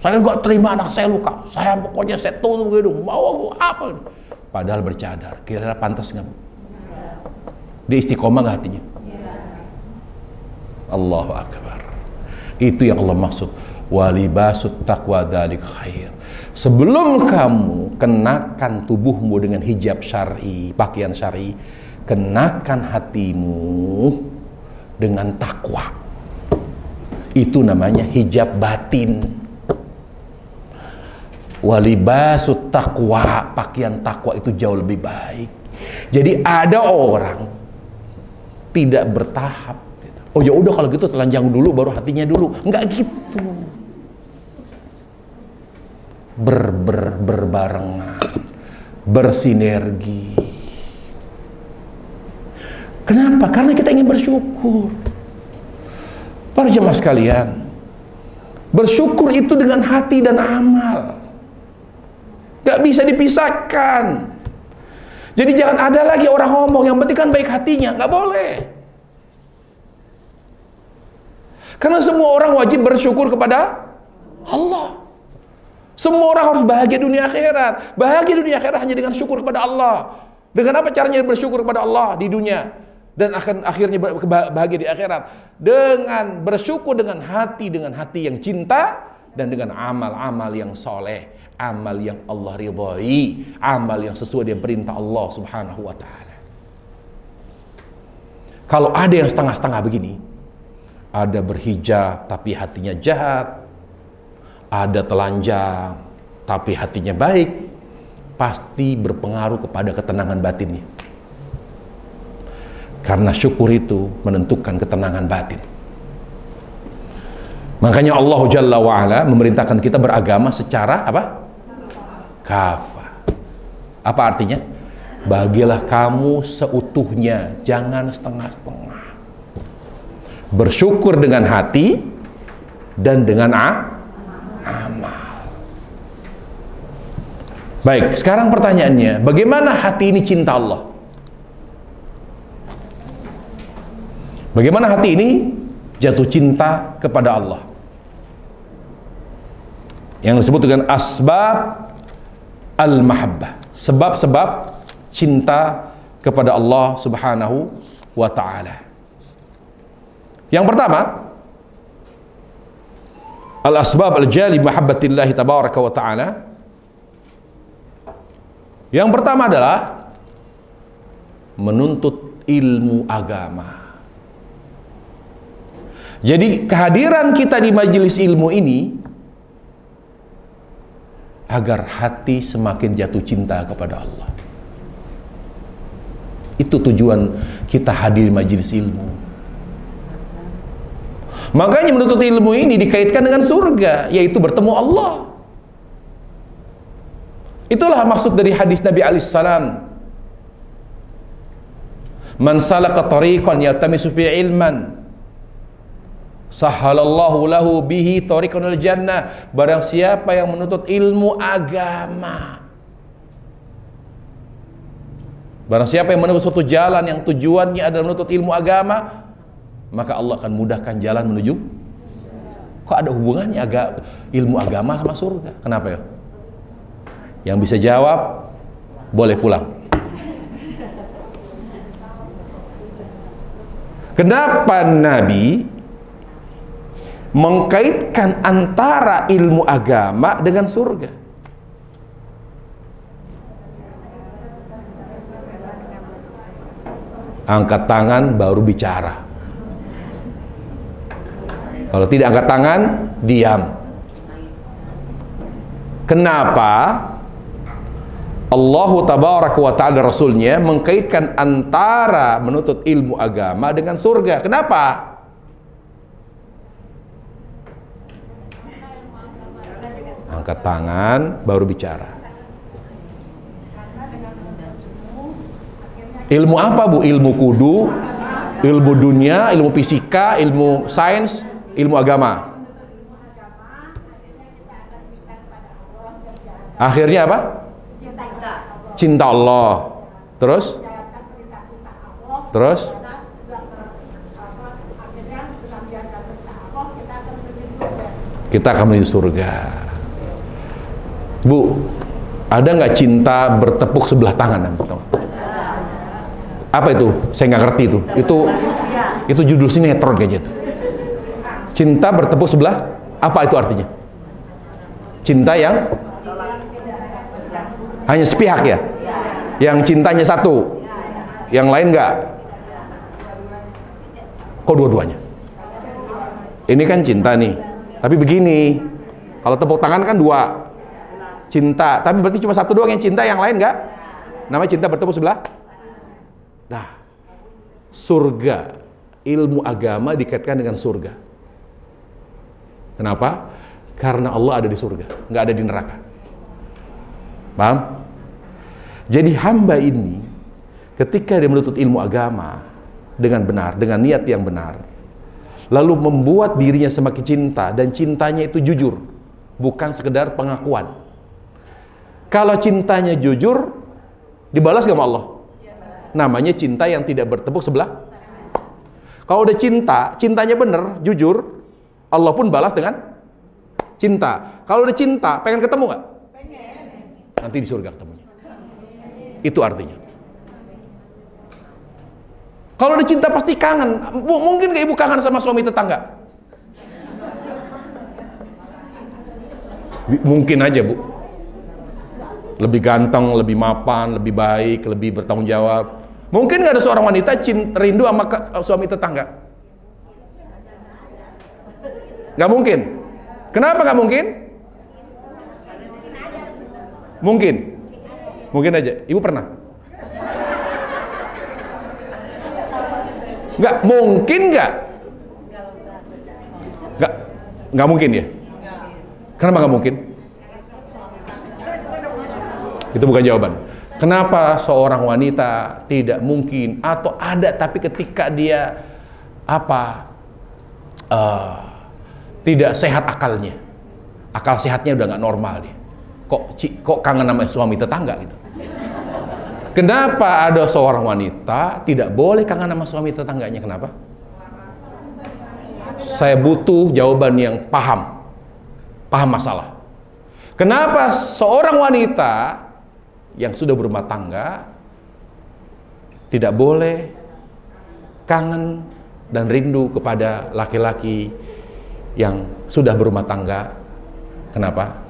Saya nggak terima anak saya luka, saya pokoknya saya tutup gitu, mau apa? Padahal bercadar, kira-kira pantas nggak? Dia istiqomah nggak hatinya? Allahu Akbar. Itu yang Allah maksud. Walibasut taqwa dzalika khair. Sebelum kamu kenakan tubuhmu dengan hijab syar'i, pakaian syar'i, kenakan hatimu dengan takwa. Itu namanya hijab batin. Walibasut taqwa, pakaian takwa itu jauh lebih baik. Jadi ada orang tidak bertahap. Oh ya udah kalau gitu telanjang dulu baru hatinya dulu. Enggak gitu. Berbarengan, bersinergi. Kenapa? Karena kita ingin bersyukur. Para jemaah sekalian, bersyukur itu dengan hati dan amal. Gak bisa dipisahkan. Jadi jangan ada lagi orang ngomong yang penting kan baik hatinya, gak boleh. Karena semua orang wajib bersyukur kepada Allah. Semua orang harus bahagia dunia akhirat. Bahagia dunia akhirat hanya dengan syukur kepada Allah. Dengan apa caranya bersyukur kepada Allah di dunia dan akan akhirnya bahagia di akhirat? Dengan bersyukur dengan hati yang cinta dan dengan amal-amal yang soleh, amal yang Allah ridhai, amal yang sesuai dengan perintah Allah Subhanahu wa taala. Kalau ada yang setengah-setengah begini, ada berhijab tapi hatinya jahat, ada telanjang tapi hatinya baik, pasti berpengaruh kepada ketenangan batinnya. Karena syukur itu menentukan ketenangan batin. Makanya Allah Jalla wa'ala memerintahkan kita beragama secara apa? Kafah. Apa artinya? Bagilah kamu seutuhnya, jangan setengah-setengah. Bersyukur dengan hati dan dengan amal. Baik, sekarang pertanyaannya, bagaimana hati ini cinta Allah? Bagaimana hati ini jatuh cinta kepada Allah? Yang disebut dengan asbab al-mahabbah, sebab-sebab cinta kepada Allah Subhanahu wa ta'ala. Yang pertama, al-asbab al-jali mahabbatillahi tabaraka wa ta'ala. Yang pertama adalah menuntut ilmu agama. Jadi kehadiran kita di majelis ilmu ini agar hati semakin jatuh cinta kepada Allah. Itu tujuan kita hadir di majelis ilmu. Makanya menuntut ilmu ini dikaitkan dengan surga, yaitu bertemu Allah. Itulah maksud dari hadis Nabi alaihissalam. Man salaka tariqan yaltamisu fi ilman, sahhalallahu lahu bihi tariqan jannah. Barang siapa yang menuntut ilmu agama, barang siapa yang menempuh suatu jalan yang tujuannya adalah menuntut ilmu agama, maka Allah akan mudahkan jalan menuju. Kok ada hubungannya ilmu agama sama surga? Kenapa ya? Yang bisa jawab boleh pulang. Kenapa Nabi mengkaitkan antara ilmu agama dengan surga? Angkat tangan baru bicara. Kalau tidak angkat tangan, diam. Kenapa Allah tabaraka wa ta'ala Rasulnya mengkaitkan antara menuntut ilmu agama dengan surga? Kenapa? Angkat tangan baru bicara. Ilmu apa Bu? Ilmu kudu, ilmu dunia, ilmu fisika, ilmu sains, ilmu agama. Akhirnya apa? Cinta Allah. Terus? Terus? Kita akan menuju surga. Bu, ada nggak cinta bertepuk sebelah tangan? Apa itu? Saya nggak ngerti itu. Itu judul sinetron kayaknya itu. Cinta bertepuk sebelah, apa itu artinya? Cinta yang hanya sepihak ya? Yang cintanya satu, yang lain nggak? Kok dua-duanya? Ini kan cinta nih. Tapi begini, kalau tepuk tangan kan dua cinta, tapi berarti cuma satu doang yang cinta, yang lain nggak? Namanya cinta bertepuk sebelah. Nah, surga, ilmu agama dikaitkan dengan surga. Kenapa? Karena Allah ada di surga, nggak ada di neraka. Paham? Jadi hamba ini ketika dia menuntut ilmu agama dengan benar, dengan niat yang benar, lalu membuat dirinya semakin cinta, dan cintanya itu jujur, bukan sekedar pengakuan. Kalau cintanya jujur, dibalas gak sama Allah? Namanya cinta yang tidak bertepuk sebelah. Kalau udah cinta, cintanya bener, jujur, Allah pun balas dengan cinta. Kalau udah cinta, pengen ketemu gak? Pengen. Nanti di surga ketemunya. Itu artinya. Kalau udah cinta pasti kangen. Mungkin gak ibu kangen sama suami tetangga? Mungkin aja Bu. Lebih ganteng, lebih mapan, lebih baik, lebih bertanggung jawab. Mungkin gak ada seorang wanita rindu sama suami tetangga? Gak mungkin. Kenapa gak mungkin? Mungkin. Mungkin aja. Ibu pernah? Nggak mungkin nggak? Nggak mungkin ya? Kenapa nggak mungkin? Itu bukan jawaban. Kenapa seorang wanita tidak mungkin, atau ada tapi ketika dia tidak sehat akalnya, akal sehatnya udah nggak normal dia, kok kangen sama suami tetangga gitu? Kenapa ada seorang wanita tidak boleh kangen sama suami tetangganya? Kenapa? Saya butuh jawaban yang paham masalah. Kenapa seorang wanita yang sudah berumah tangga tidak boleh kangen dan rindu kepada laki-laki yang sudah berumah tangga? Kenapa?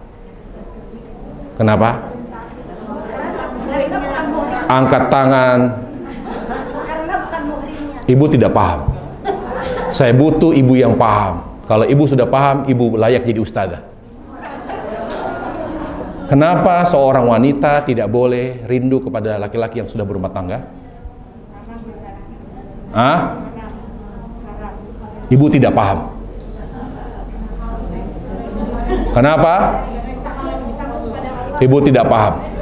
Kenapa? Angkat tangan. Ibu tidak paham. Saya butuh ibu yang paham. Kalau ibu sudah paham, ibu layak jadi ustazah. Kenapa seorang wanita tidak boleh rindu kepada laki-laki yang sudah berumah tangga? Ibu tidak paham. Kenapa? Ibu tidak paham.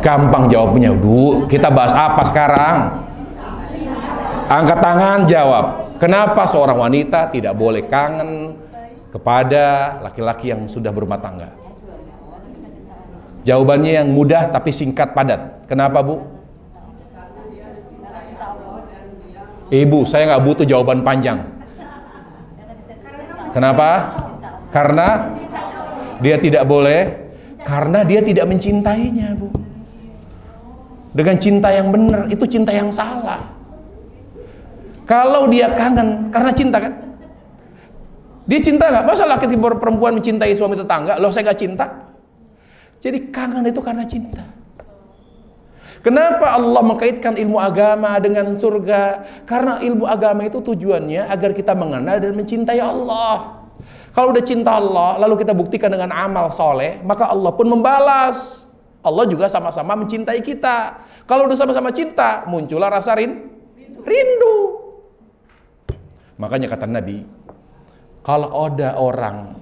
Gampang jawabnya, Bu. Kita bahas apa sekarang? Angkat tangan, jawab. Kenapa seorang wanita tidak boleh kangen kepada laki-laki yang sudah berumah tangga? Jawabannya yang mudah tapi singkat padat. Kenapa, Bu? Ibu, saya nggak butuh jawaban panjang. Kenapa? Karena dia tidak boleh, karena dia tidak mencintainya, Bu. Dengan cinta yang benar, itu cinta yang salah. Kalau dia kangen karena cinta, kan? Dia cinta nggak? Masa laki perempuan mencintai suami tetangga? Loh, saya nggak cinta. Jadi kangen itu karena cinta. Kenapa Allah mengkaitkan ilmu agama dengan surga? Karena ilmu agama itu tujuannya agar kita mengenal dan mencintai Allah. Kalau udah cinta Allah, lalu kita buktikan dengan amal soleh, maka Allah pun membalas. Allah juga sama-sama mencintai kita. Kalau udah sama-sama cinta, muncullah rasa rindu. Makanya kata Nabi, kalau ada orang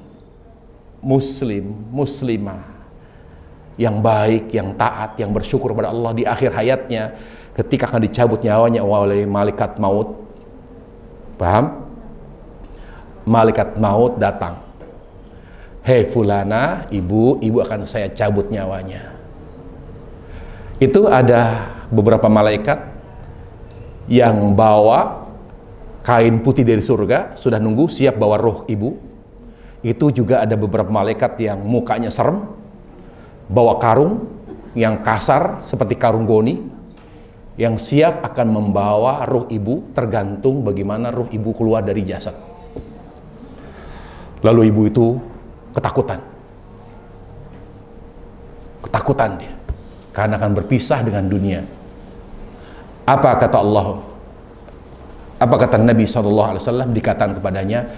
muslim, muslimah yang baik, yang taat, yang bersyukur kepada Allah di akhir hayatnya ketika akan dicabut nyawanya oleh malaikat maut. Paham? Malaikat maut datang. Hei fulana, ibu akan saya cabut nyawanya. Itu ada beberapa malaikat yang bawa kain putih dari surga, sudah nunggu siap bawa roh ibu. Itu juga ada beberapa malaikat yang mukanya serem, bawa karung yang kasar seperti karung goni, yang siap akan membawa ruh ibu tergantung bagaimana ruh ibu keluar dari jasad. Lalu ibu itu ketakutan dia karena akan berpisah dengan dunia. Apa kata Allah? Apa kata Nabi SAW? Dikatakan kepadanya,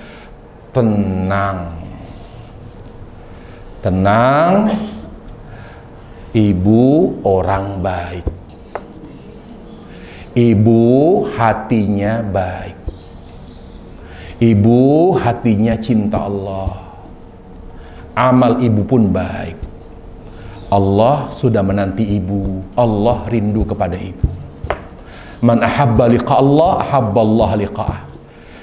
tenang, ibu orang baik, ibu hatinya baik, ibu hatinya cinta Allah, amal ibu pun baik. Allah sudah menanti ibu, Allah rindu kepada ibu. Man ahabba liqa Allah, ahabba Allah liqa'ah.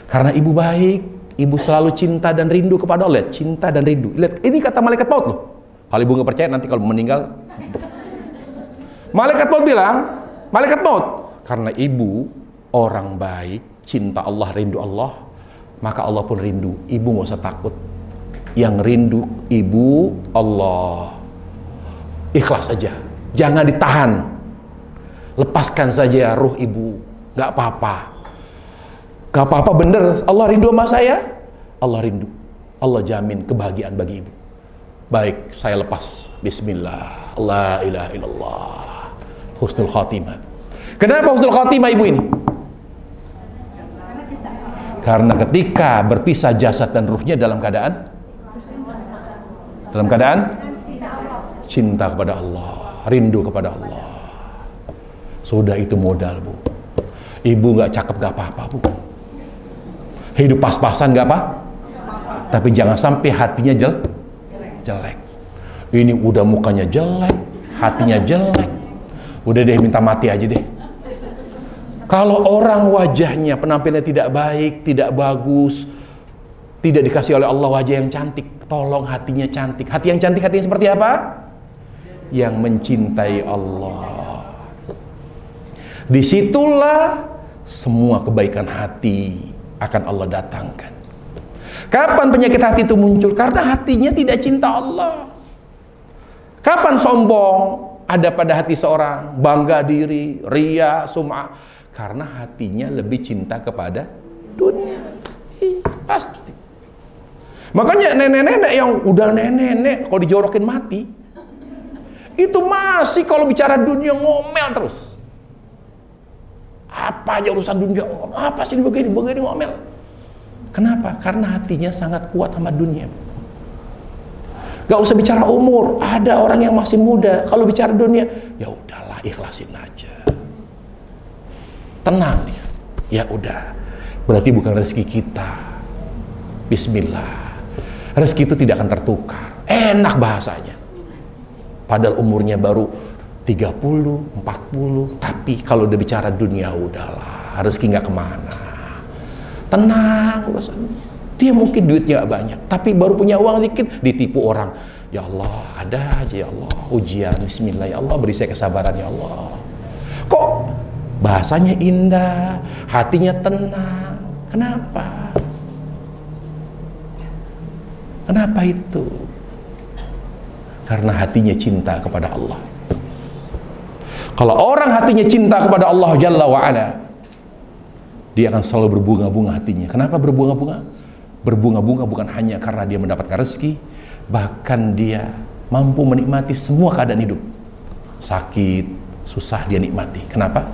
Karena ibu baik, ibu selalu cinta dan rindu kepada Allah. Cinta dan rindu. Lihat, ini kata malaikat maut loh. Kalau ibu nggak percaya, nanti kalau meninggal, malaikat maut bilang, malaikat maut, karena ibu orang baik, cinta Allah, rindu Allah, maka Allah pun rindu. Ibu nggak usah takut. Yang rindu ibu Allah. Ikhlas saja, jangan ditahan. Lepaskan saja ruh ibu, gak apa-apa, bener. Allah rindu sama saya, Allah rindu, Allah jamin kebahagiaan bagi ibu. Baik, saya lepas. Bismillah, la ilaha illallah, husnul khatimah. Kenapa husnul khatimah ibu ini? Karena ketika berpisah jasad dan ruhnya dalam keadaan cinta kepada Allah, rindu kepada Allah. Sudah itu modal, Bu. Ibu gak cakep gak apa-apa, Bu. Hidup pas-pasan gak apa, tapi jangan sampai hatinya jelek. Ini udah mukanya jelek, hatinya jelek, udah deh minta mati aja deh. Kalau orang wajahnya penampilannya tidak baik, tidak bagus, tidak dikasih oleh Allah wajah yang cantik, tolong hatinya cantik. Hati yang cantik, hatinya seperti apa? Yang mencintai Allah. Disitulah semua kebaikan hati akan Allah datangkan. Kapan penyakit hati itu muncul? Karena hatinya tidak cinta Allah. Kapan sombong ada pada hati seorang? Bangga diri, ria, sum'ah. Karena hatinya lebih cinta kepada dunia. Pasti. Makanya nenek-nenek yang udah nenek-nenek, kalau dijorokin mati, itu masih kalau bicara dunia ngomel terus. Apa aja urusan dunia, apa sih begini ngomel. Kenapa? Karena hatinya sangat kuat sama dunia. Gak usah bicara umur, ada orang yang masih muda, kalau bicara dunia, ya udahlah, ikhlasin aja. Tenang dia. Ya udah. Berarti bukan rezeki kita. Bismillah. Rezeki itu tidak akan tertukar. Enak bahasanya. Padahal umurnya baru 30, 40, tapi kalau udah bicara dunia udahlah, rezeki nggak kemana. Tenang, dia mungkin duitnya gak banyak, tapi baru punya uang dikit, ditipu orang. Ya Allah, ada aja ya Allah, ujian, bismillah ya Allah, beri saya kesabaran ya Allah. Kok bahasanya indah, hatinya tenang, kenapa? Kenapa itu? Karena hatinya cinta kepada Allah. Kalau orang hatinya cinta kepada Allah Jalla wa'ala, dia akan selalu berbunga-bunga hatinya. Kenapa berbunga-bunga? Berbunga-bunga bukan hanya karena dia mendapatkan rezeki, bahkan dia mampu menikmati semua keadaan hidup. Sakit, susah dia nikmati. Kenapa?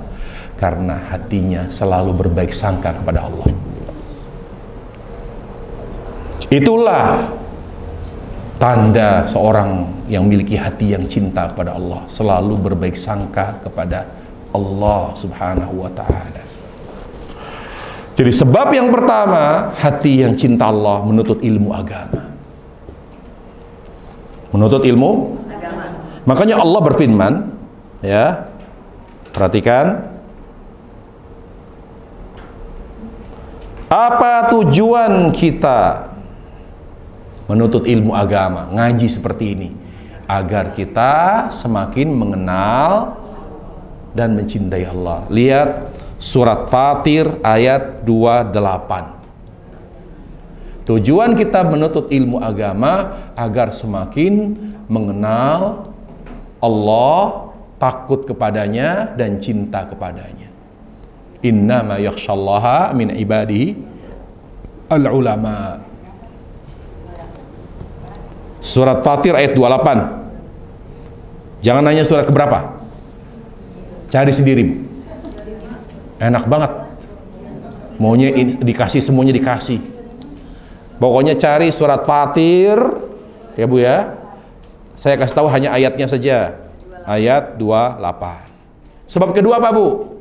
Karena hatinya selalu berbaik sangka kepada Allah. Itulah tanda seorang yang memiliki hati yang cinta kepada Allah, selalu berbaik sangka kepada Allah Subhanahu wa ta'ala. Jadi sebab yang pertama, hati yang cinta Allah menuntut ilmu agama. Menuntut ilmu agama. Makanya Allah berfirman, ya, perhatikan, apa tujuan kita menuntut ilmu agama, ngaji seperti ini? Agar kita semakin mengenal dan mencintai Allah. Lihat surat Fatir ayat 28. Tujuan kita menuntut ilmu agama agar semakin mengenal Allah, takut kepadanya dan cinta kepadanya. Innama yakhshallaha min ibadihi al-ulama. Surat Fatir ayat 28. Jangan nanya surat keberapa, cari sendiri. Enak banget, maunya dikasih, semuanya dikasih. Pokoknya cari surat Fatir, ya Bu ya. Saya kasih tahu hanya ayatnya saja. Ayat 28. Sebab kedua apa Bu?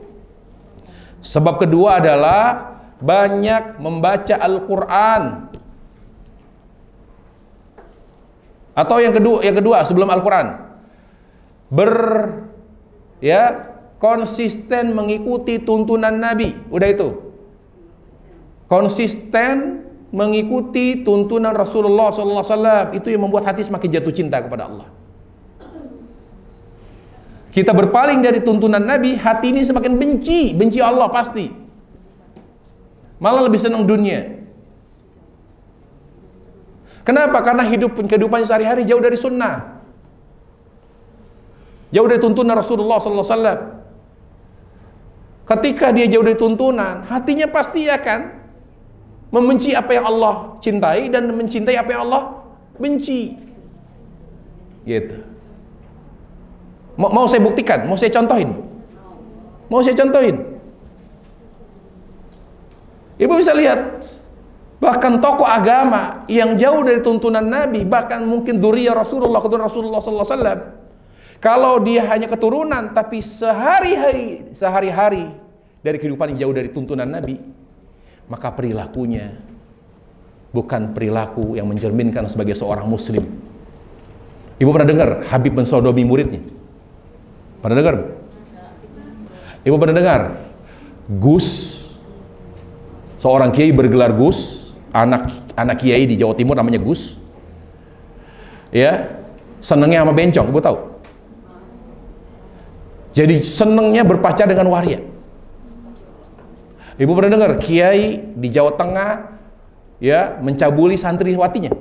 Sebab kedua adalah banyak membaca Al-Quran. Atau yang kedua sebelum Al-Quran, konsisten mengikuti tuntunan Nabi. Udah itu, konsisten mengikuti tuntunan Rasulullah SAW. Itu yang membuat hati semakin jatuh cinta kepada Allah. Kita berpaling dari tuntunan Nabi, hati ini semakin benci Allah pasti. Malah lebih senang dunia. Kenapa? Karena kehidupan sehari-hari jauh dari sunnah, jauh dari tuntunan Rasulullah SAW. Ketika dia jauh dari tuntunan, hatinya pasti akan membenci apa yang Allah cintai dan mencintai apa yang Allah benci. Gitu. Mau saya buktikan? Mau saya contohin? Mau saya contohin? Ibu bisa lihat, bahkan tokoh agama yang jauh dari tuntunan Nabi, bahkan mungkin dzurriyyah Rasulullah, keturunan Rasulullah SAW, kalau dia hanya keturunan tapi sehari-hari dari kehidupan yang jauh dari tuntunan Nabi, maka perilakunya bukan perilaku yang mencerminkan sebagai seorang muslim. Ibu pernah dengar Habib mensodomi muridnya? Pernah dengar? Ibu pernah dengar Gus, seorang kiai bergelar Gus, anak kiai di Jawa Timur namanya Gus, ya, senengnya sama bencong, Ibu tahu? Jadi senengnya berpacar dengan waria. Ibu pernah dengar kiai di Jawa Tengah, ya, mencabuli santriwatinya?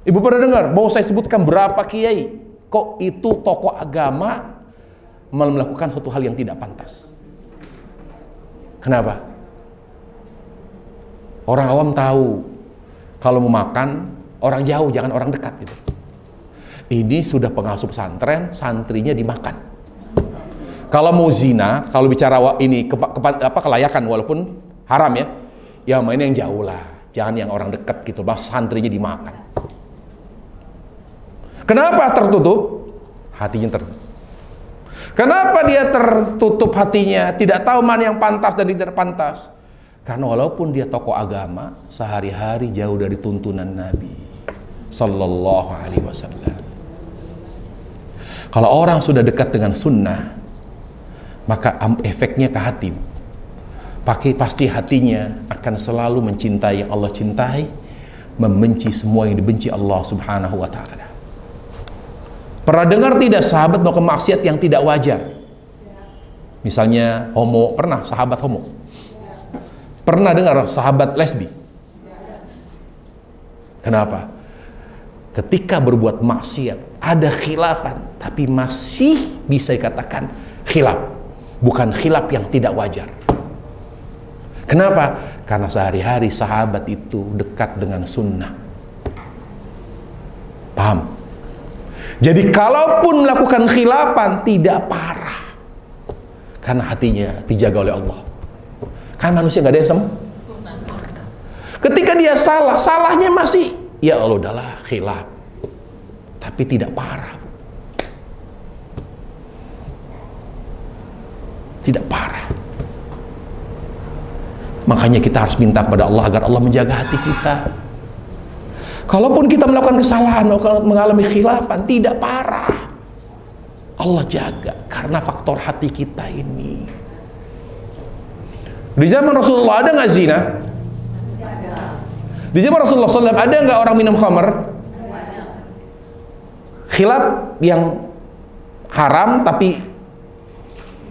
Ibu pernah dengar? Mau saya sebutkan berapa kiai? Kok itu tokoh agama melakukan suatu hal yang tidak pantas? Kenapa? Orang awam tahu kalau mau makan orang jauh, jangan orang dekat gitu. Ini sudah pengasuh pesantren, santrinya dimakan. Kalau mau zina, kalau bicara ini kelayakan walaupun haram ya, ya mainnya yang jauh lah, jangan yang orang dekat gitu, mas santrinya dimakan. Kenapa tertutup? Hatinya tertutup. Kenapa dia tertutup hatinya? Tidak tahu mana yang pantas dan tidak pantas. Karena walaupun dia tokoh agama, sehari-hari jauh dari tuntunan Nabi Sallallahu Alaihi Wasallam. Kalau orang sudah dekat dengan sunnah, maka efeknya ke hati. Pasti hatinya akan selalu mencintai yang Allah cintai, membenci semua yang dibenci Allah Subhanahu Wa Taala. Pernah dengar tidak sahabat melakukan maksiat yang tidak wajar? Misalnya homo, pernah sahabat homo? Pernah dengar sahabat lesbi? Kenapa? Ketika berbuat maksiat, ada khilafan, tapi masih bisa dikatakan khilaf, bukan khilaf yang tidak wajar. Kenapa? Karena sehari-hari sahabat itu dekat dengan sunnah. Paham? Jadi kalaupun melakukan khilafan tidak parah, karena hatinya dijaga oleh Allah. Kan manusia nggak ada yang sempurna. Ketika dia salah, salahnya masih, ya Allah udahlah khilaf, tapi tidak parah, tidak parah. Makanya kita harus minta kepada Allah agar Allah menjaga hati kita. Kalaupun kita melakukan kesalahan, mengalami khilafan, tidak parah. Allah jaga karena faktor hati kita ini. Di zaman Rasulullah ada nggak zina? Di zaman Rasulullah SAW ada nggak orang minum khamr? Khilaf yang haram tapi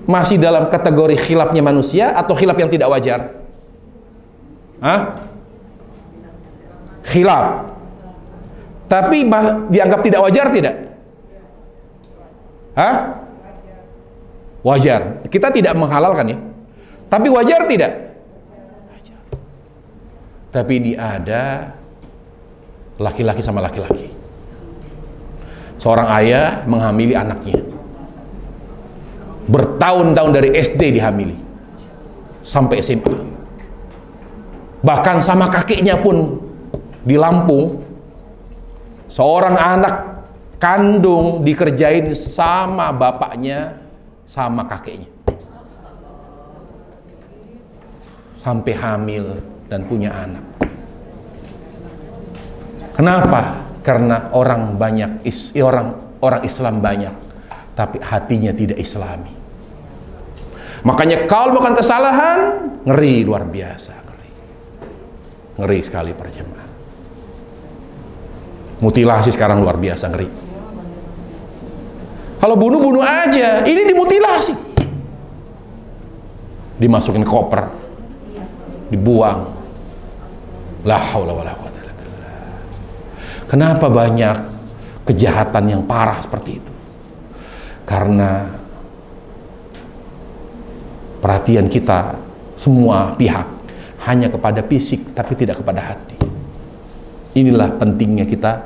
masih dalam kategori khilafnya manusia atau khilaf yang tidak wajar? Hah? Khilaf tapi dianggap tidak wajar tidak? Hah? Wajar. Kita tidak menghalalkan ya. Tapi wajar tidak? Wajar. Tapi ini ada laki-laki sama laki-laki. Seorang ayah menghamili anaknya. Bertahun-tahun dari SD dihamili. Sampai SMA. Bahkan sama kakeknya pun di Lampung. Seorang anak kandung dikerjain sama bapaknya sama kakeknya sampai hamil dan punya anak. Kenapa? Karena orang banyak orang Islam banyak tapi hatinya tidak Islami. Makanya kalau melakukan kesalahan ngeri luar biasa, ngeri sekali para jemaah. Mutilasi sekarang luar biasa ngeri. Kalau bunuh aja, ini dimutilasi. Dimasukin koper, dibuang. La haula wala quwwata illa billah. Kenapa banyak kejahatan yang parah seperti itu? Karena perhatian kita semua pihak hanya kepada fisik tapi tidak kepada hati. Inilah pentingnya kita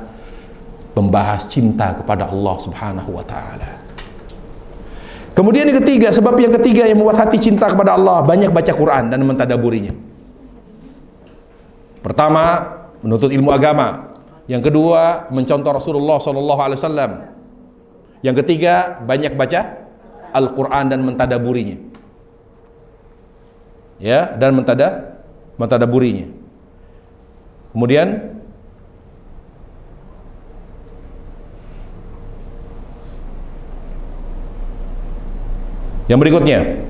membahas cinta kepada Allah Subhanahu wa ta'ala. Kemudian yang ketiga, sebab yang ketiga yang membuat hati cinta kepada Allah, banyak baca Quran dan mentadaburinya. Pertama, menuntut ilmu agama. Yang kedua, mencontoh Rasulullah SAW. Yang ketiga, banyak baca Al-Quran dan mentadaburinya. Ya, dan mentadaburinya. Kemudian yang berikutnya,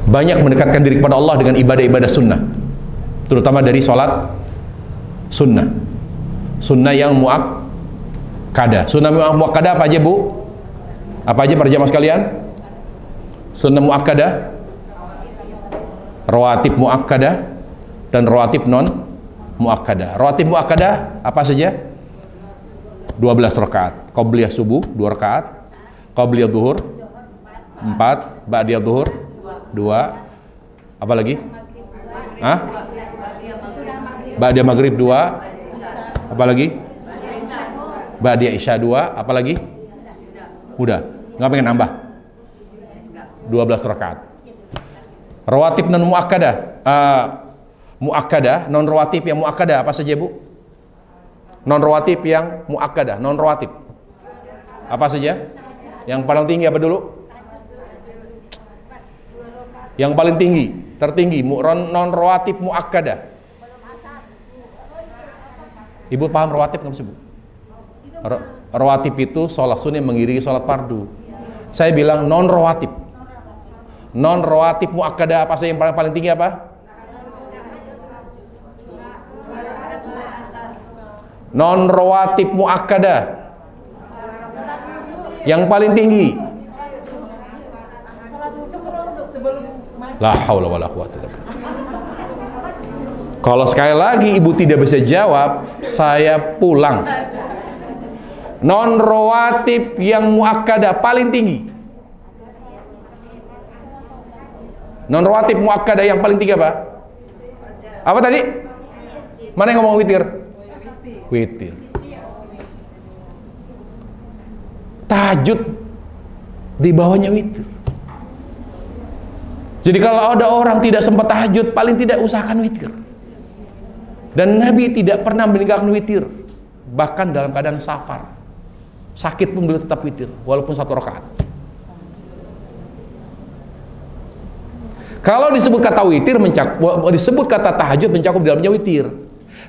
banyak mendekatkan diri kepada Allah dengan ibadah-ibadah sunnah, terutama dari sholat sunnah. Sunnah yang muakkadah. Sunnah muakkadah apa aja bu? Apa aja para jamaah sekalian? Sunnah muakkadah, rawatib muakkadah, dan rawatib non muakkadah. Rawatib muakkadah apa saja? 12 rakaat. Qabliyah subuh 2 rakaat, qabliyah zuhur 4, ba'diyah zuhur 2. Apa lagi? Hah? Ba'diyah maghrib 2. Apa lagi? Ba'diyah isya 2. Apa lagi? Udah. Nggak pengen nambah? 12 rakaat. Rawatib non muakkadah. Muakkadah, non rawatib yang muakkadah apa saja bu? Non rawatib yang muakkadah, non rawatib apa saja? Yang paling tinggi apa dulu? Yang paling tinggi, tertinggi, non rawatib muakkadah. Ibu paham rawatib nggak sih bu? Rawatib itu sholat sunnah mengiringi sholat fardu. Saya bilang non rawatib. Non rawatib muakkadah apa saja yang paling tinggi apa? Non rawatib muakkadah yang paling tinggi. La haula wala quwwata illa billah. Kalau sekali lagi ibu tidak bisa jawab, saya pulang. Non rawatib yang muakkadah paling tinggi. Non rawatib muakkadah yang paling tinggi apa? Apa tadi? Mana yang ngomong witir? Witir. Tahajud di bawahnya witir. Jadi kalau ada orang tidak sempat tahajud, paling tidak usahakan witir. Dan Nabi tidak pernah meninggalkan witir, bahkan dalam keadaan safar, sakit pun beliau tetap witir, walaupun 1 rakaat. Kalau disebut kata witir disebut kata tahajud mencakup dalamnya witir.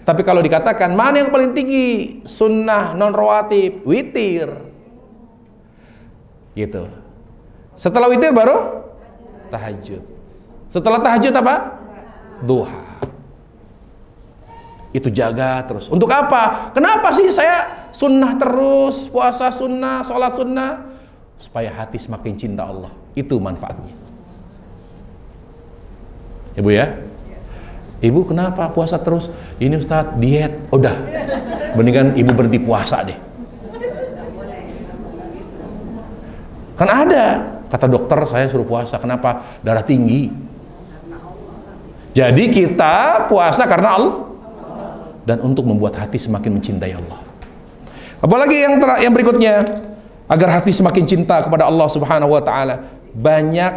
Tapi kalau dikatakan mana yang paling tinggi, sunnah non rawatib, witir. Gitu. Setelah witir baru tahajud. Setelah tahajud apa? Duha. Itu jaga terus. Untuk apa? Kenapa sih saya sunnah terus, puasa sunnah, sholat sunnah? Supaya hati semakin cinta Allah. Itu manfaatnya. Ibu ya? Ibu kenapa puasa terus? Ini Ustadz diet. Udah, mendingan ibu berhenti puasa deh. Kan ada, kata dokter saya suruh puasa. Kenapa? Darah tinggi. Jadi kita puasa karena Allah dan untuk membuat hati semakin mencintai Allah. Apalagi yang berikutnya, agar hati semakin cinta kepada Allah Subhanahu wa taala, banyak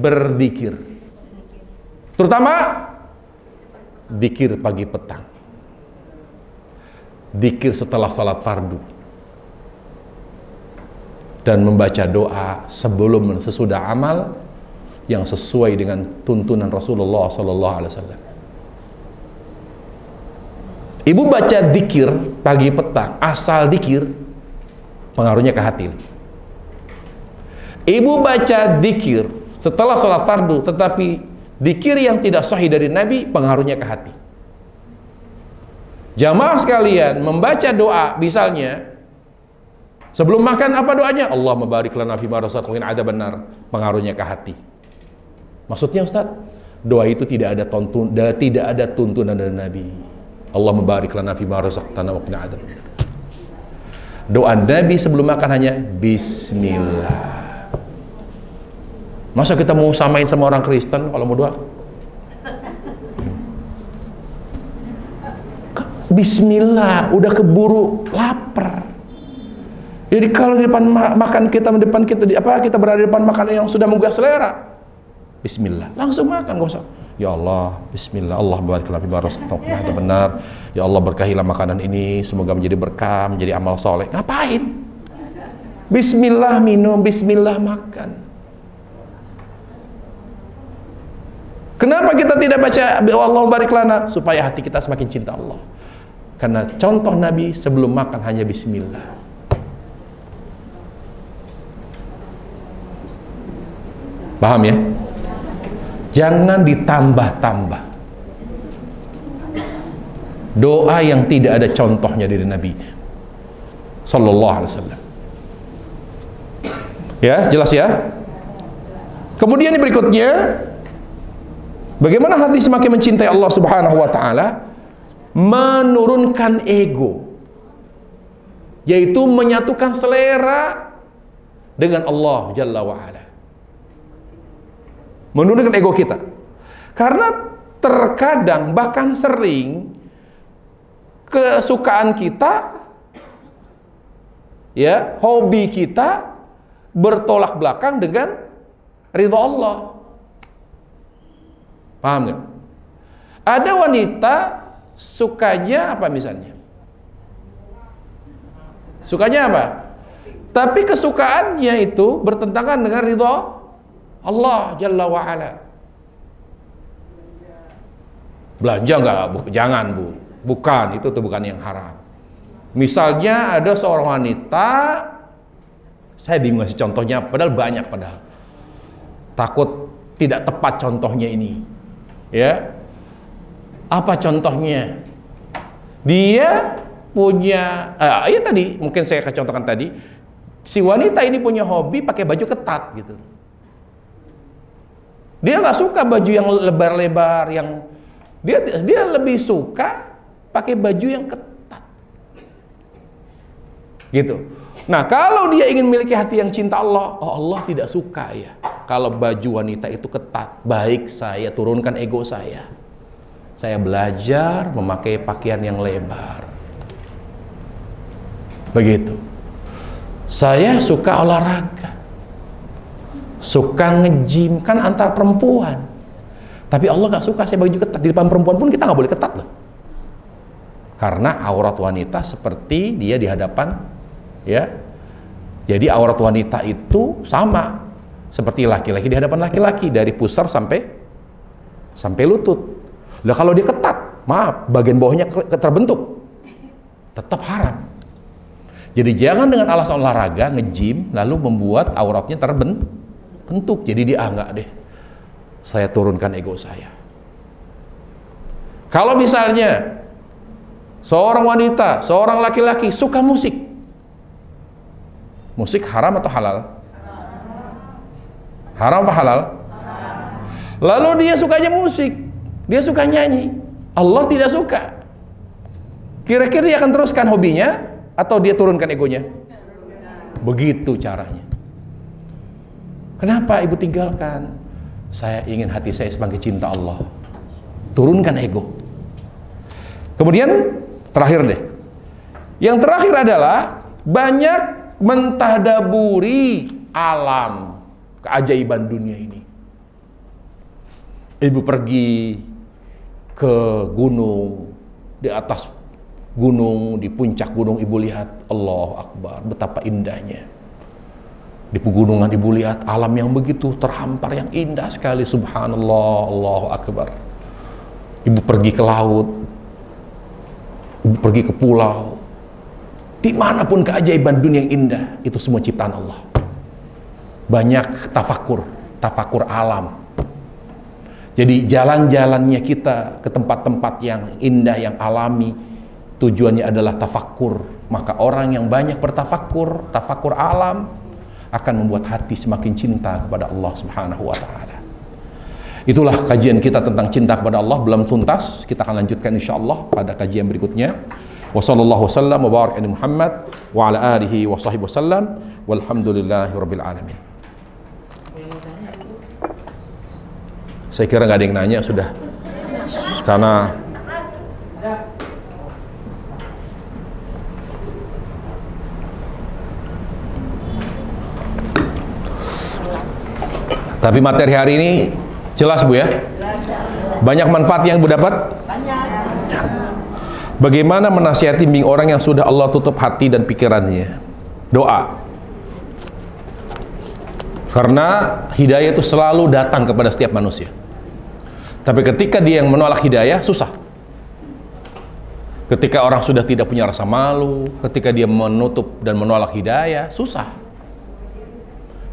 berzikir. Terutama zikir pagi petang, zikir setelah salat fardu, dan membaca doa sebelum sesudah amal yang sesuai dengan tuntunan Rasulullah sallallahu alaihi wasallam. Ibu baca zikir pagi petang, asal zikir, pengaruhnya ke hati. Ibu baca zikir setelah salat fardu, tetapi zikir yang tidak sahih dari Nabi, pengaruhnya ke hati. Jamaah sekalian, membaca doa misalnya sebelum makan, apa doanya? Allah mabarik lana fi ma razaqtana wa adzaban nar, pengaruhnya ke hati. Maksudnya Ustaz, doa itu tidak ada tuntunan dari Nabi. Allah mabarik lana fi ma razaqtana wa adzaban nar. Doa Nabi sebelum makan hanya bismillah. Masa kita mau samain sama orang Kristen kalau mau doa? Bismillah, udah keburu lapar. Jadi kalau di depan makan kita kita berada di depan makanan yang sudah menggugah selera, bismillah, langsung makan, gak usah. Ya Allah, bismillah, Allah barik lana fi ma razaqtana, benar. Ya Allah, berkahilah makanan ini, semoga menjadi berkah, menjadi amal soleh. Ngapain? Bismillah minum, bismillah makan. Kenapa kita tidak baca Allah barik lana? Supaya hati kita semakin cinta Allah. Karena contoh Nabi sebelum makan hanya bismillah. Paham ya? Jangan ditambah-tambah doa yang tidak ada contohnya dari Nabi sallallahu alaihi wasallam. Ya, jelas ya? Kemudian berikutnya, bagaimana hati semakin mencintai Allah Subhanahu wa taala? Menurunkan ego, yaitu menyatukan selera dengan Allah Jalla wa ala. Menurunkan ego kita. Karena terkadang bahkan sering kesukaan kita, ya, hobi kita bertolak belakang dengan ridha Allah. Paham nggak? Ada wanita sukanya apa misalnya? Sukanya apa? Tapi kesukaannya itu bertentangan dengan ridha Allah Jalla wa ala. Belanja enggak, Bu? Jangan, Bu. Bukan, itu tuh bukan yang haram. Misalnya ada seorang wanita, saya bingung ngasih contohnya, padahal banyak padahal. Takut tidak tepat contohnya ini. Ya. Apa contohnya? Dia punya ya tadi mungkin saya contohkan tadi, si wanita ini punya hobi pakai baju ketat gitu. Dia nggak suka baju yang lebar-lebar, yang dia lebih suka pakai baju yang ketat gitu. Nah, kalau dia ingin memiliki hati yang cinta Allah, oh Allah tidak suka ya kalau baju wanita itu ketat. Baik, saya turunkan ego saya belajar memakai pakaian yang lebar. Begitu. Saya suka olahraga, suka nge-gym, kan antar perempuan. Tapi Allah gak suka saya baju ketat. Di depan perempuan pun kita gak boleh ketat loh. Karena aurat wanita seperti dia di hadapan, ya. Jadi aurat wanita itu sama seperti laki-laki di hadapan laki-laki, dari pusar sampai lutut. Lah kalau dia ketat, maaf, bagian bawahnya terbentuk, tetap haram. Jadi jangan dengan alasan olahraga, nge-gym, lalu membuat auratnya terbentuk. Jadi dia, enggak deh, saya turunkan ego saya. Kalau misalnya seorang wanita, seorang laki-laki suka musik, musik haram atau halal? Haram apa halal? Lalu dia sukanya musik, dia suka nyanyi, Allah tidak suka. Kira-kira dia akan teruskan hobinya atau dia turunkan egonya? Begitu caranya. Kenapa ibu tinggalkan? Saya ingin hati saya semakin cinta Allah. Turunkan ego. Kemudian terakhir deh. Yang terakhir adalah banyak mentadaburi alam, keajaiban dunia ini. Ibu pergi ke gunung, di atas gunung, di puncak gunung ibu lihat, Allahu Akbar, betapa indahnya. Di pegunungan ibu lihat alam yang begitu terhampar, yang indah sekali, subhanallah, Allahu Akbar. Ibu pergi ke laut, ibu pergi ke pulau, dimanapun keajaiban dunia yang indah, itu semua ciptaan Allah. Banyak tafakur alam. Jadi jalan-jalannya kita ke tempat-tempat yang indah, yang alami, tujuannya adalah tafakur. Maka orang yang banyak bertafakur, tafakur alam, akan membuat hati semakin cinta kepada Allah Subhanahu wa Ta'ala. Itulah kajian kita tentang cinta kepada Allah, belum tuntas. Kita akan lanjutkan insyaallah pada kajian berikutnya. Wassallallahu wasallam wa baraka ala Muhammad wa ala alihi wa sahbihi wasallam walhamdulillahirabbil alamin. Saya kira nggak ada yang nanya sudah, karena tapi materi hari ini jelas Bu ya, banyak manfaat yang Bu dapat. Bagaimana menasihati bimbing orang yang sudah Allah tutup hati dan pikirannya? Doa. Karena hidayah itu selalu datang kepada setiap manusia. Tapi ketika dia yang menolak hidayah, susah. Ketika orang sudah tidak punya rasa malu, ketika dia menutup dan menolak hidayah, susah.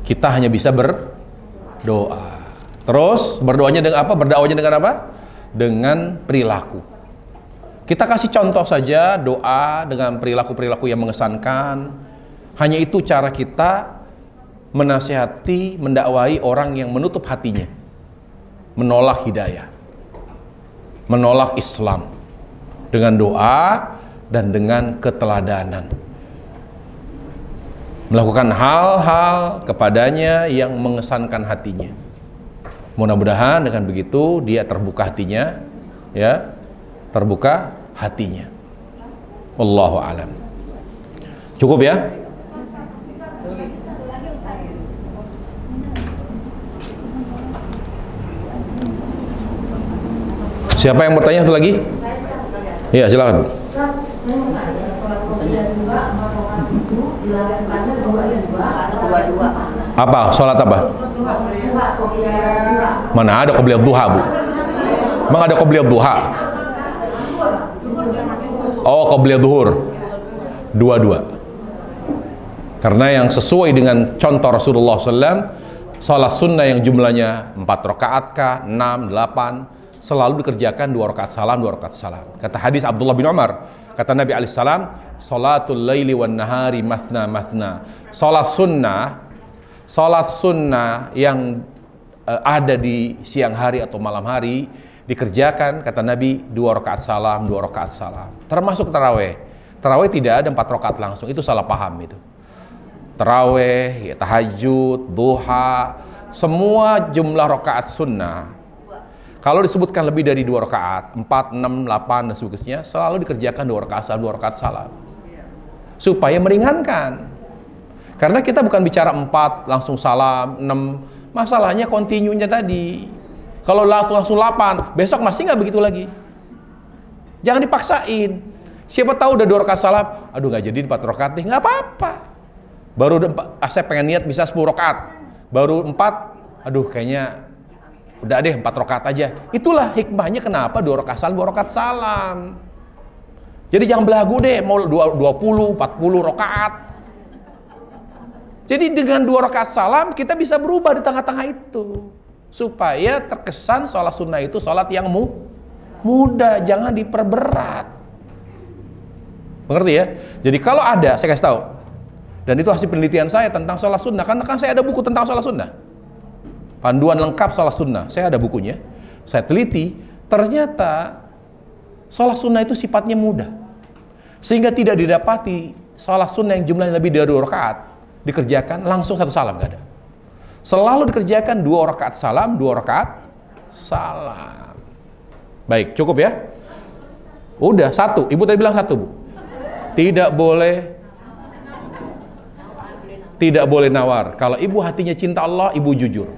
Kita hanya bisa berdoa. Terus berdoanya dengan apa? Berdakwahnya dengan apa? Dengan perilaku. Kita kasih contoh saja doa dengan perilaku-perilaku yang mengesankan. Hanya itu cara kita menasihati, mendakwai orang yang menutup hatinya, menolak hidayah, menolak Islam, dengan doa dan dengan keteladanan, melakukan hal-hal kepadanya yang mengesankan hatinya. Mudah-mudahan dengan begitu dia terbuka hatinya, ya, terbuka hatinya. Wallahu a'lam. Cukup ya? Siapa yang bertanya satu lagi? Iya, silakan. Apa? Sholat apa? Mana ada qobliyah duha, Bu? Emang ada qobliyah duha? Oh, qobliyah duhur. Dua-dua. Karena yang sesuai dengan contoh Rasulullah SAW, sholat sunnah yang jumlahnya 4 rakaat kah, 6, 8, selalu dikerjakan 2 rakaat salam, 2 rakaat salam. Kata hadis Abdullah bin Umar, kata Nabi alaihissalam, salatul laili wan nahari mathna mathna. Salat sunnah yang ada di siang hari atau malam hari dikerjakan, kata Nabi, 2 rakaat salam, 2 rakaat salam. Termasuk taraweh. Taraweh tidak ada 4 rakaat langsung, itu salah paham itu. Taraweh, ya, tahajud, duha, semua jumlah rakaat sunnah. Kalau disebutkan lebih dari 2 rakaat, 4, 6, 8 dan seterusnya, selalu dikerjakan 2 rakaat salam, 2 rakaat salam. Supaya meringankan. Karena kita bukan bicara 4 langsung salam, 6. Masalahnya kontinunya tadi. Kalau langsung 8, besok masih nggak begitu lagi. Jangan dipaksain. Siapa tahu udah 2 rakaat salam, aduh nggak jadi 4 rakaat nih, nggak apa-apa. Baru saya pengen niat bisa 10 rakaat. baru 4, aduh kayaknya udah deh 4 rakaat aja. Itulah hikmahnya kenapa 2 rakaat salam, 2 rakaat salam. Jadi jangan belagu deh mau 20, 40 rakaat. Jadi dengan 2 rakaat salam kita bisa berubah di tengah-tengah itu, supaya terkesan sholat sunnah itu sholat yang mudah, jangan diperberat. Mengerti ya? Jadi kalau ada, saya kasih tahu, dan itu hasil penelitian saya tentang sholat sunnah, karena kan saya ada buku tentang sholat sunnah, panduan lengkap sholat sunnah, saya ada bukunya, saya teliti, ternyata sholat sunnah itu sifatnya mudah, sehingga tidak didapati sholat sunnah yang jumlahnya lebih dari 2 rakaat dikerjakan langsung 1 salam, gak ada. Selalu dikerjakan 2 rakaat salam, 2 rakaat salam. Baik, cukup ya? Udah, 1. Ibu tadi bilang 1, Bu. Tidak boleh nawar. Kalau ibu hatinya cinta Allah, ibu jujur.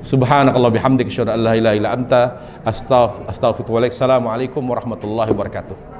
Subhanakallah bihamdika asyhadu an la ilaha illa anta astaghfiruka wa atubu ilaik. Assalamualaikum warahmatullahi wabarakatuh.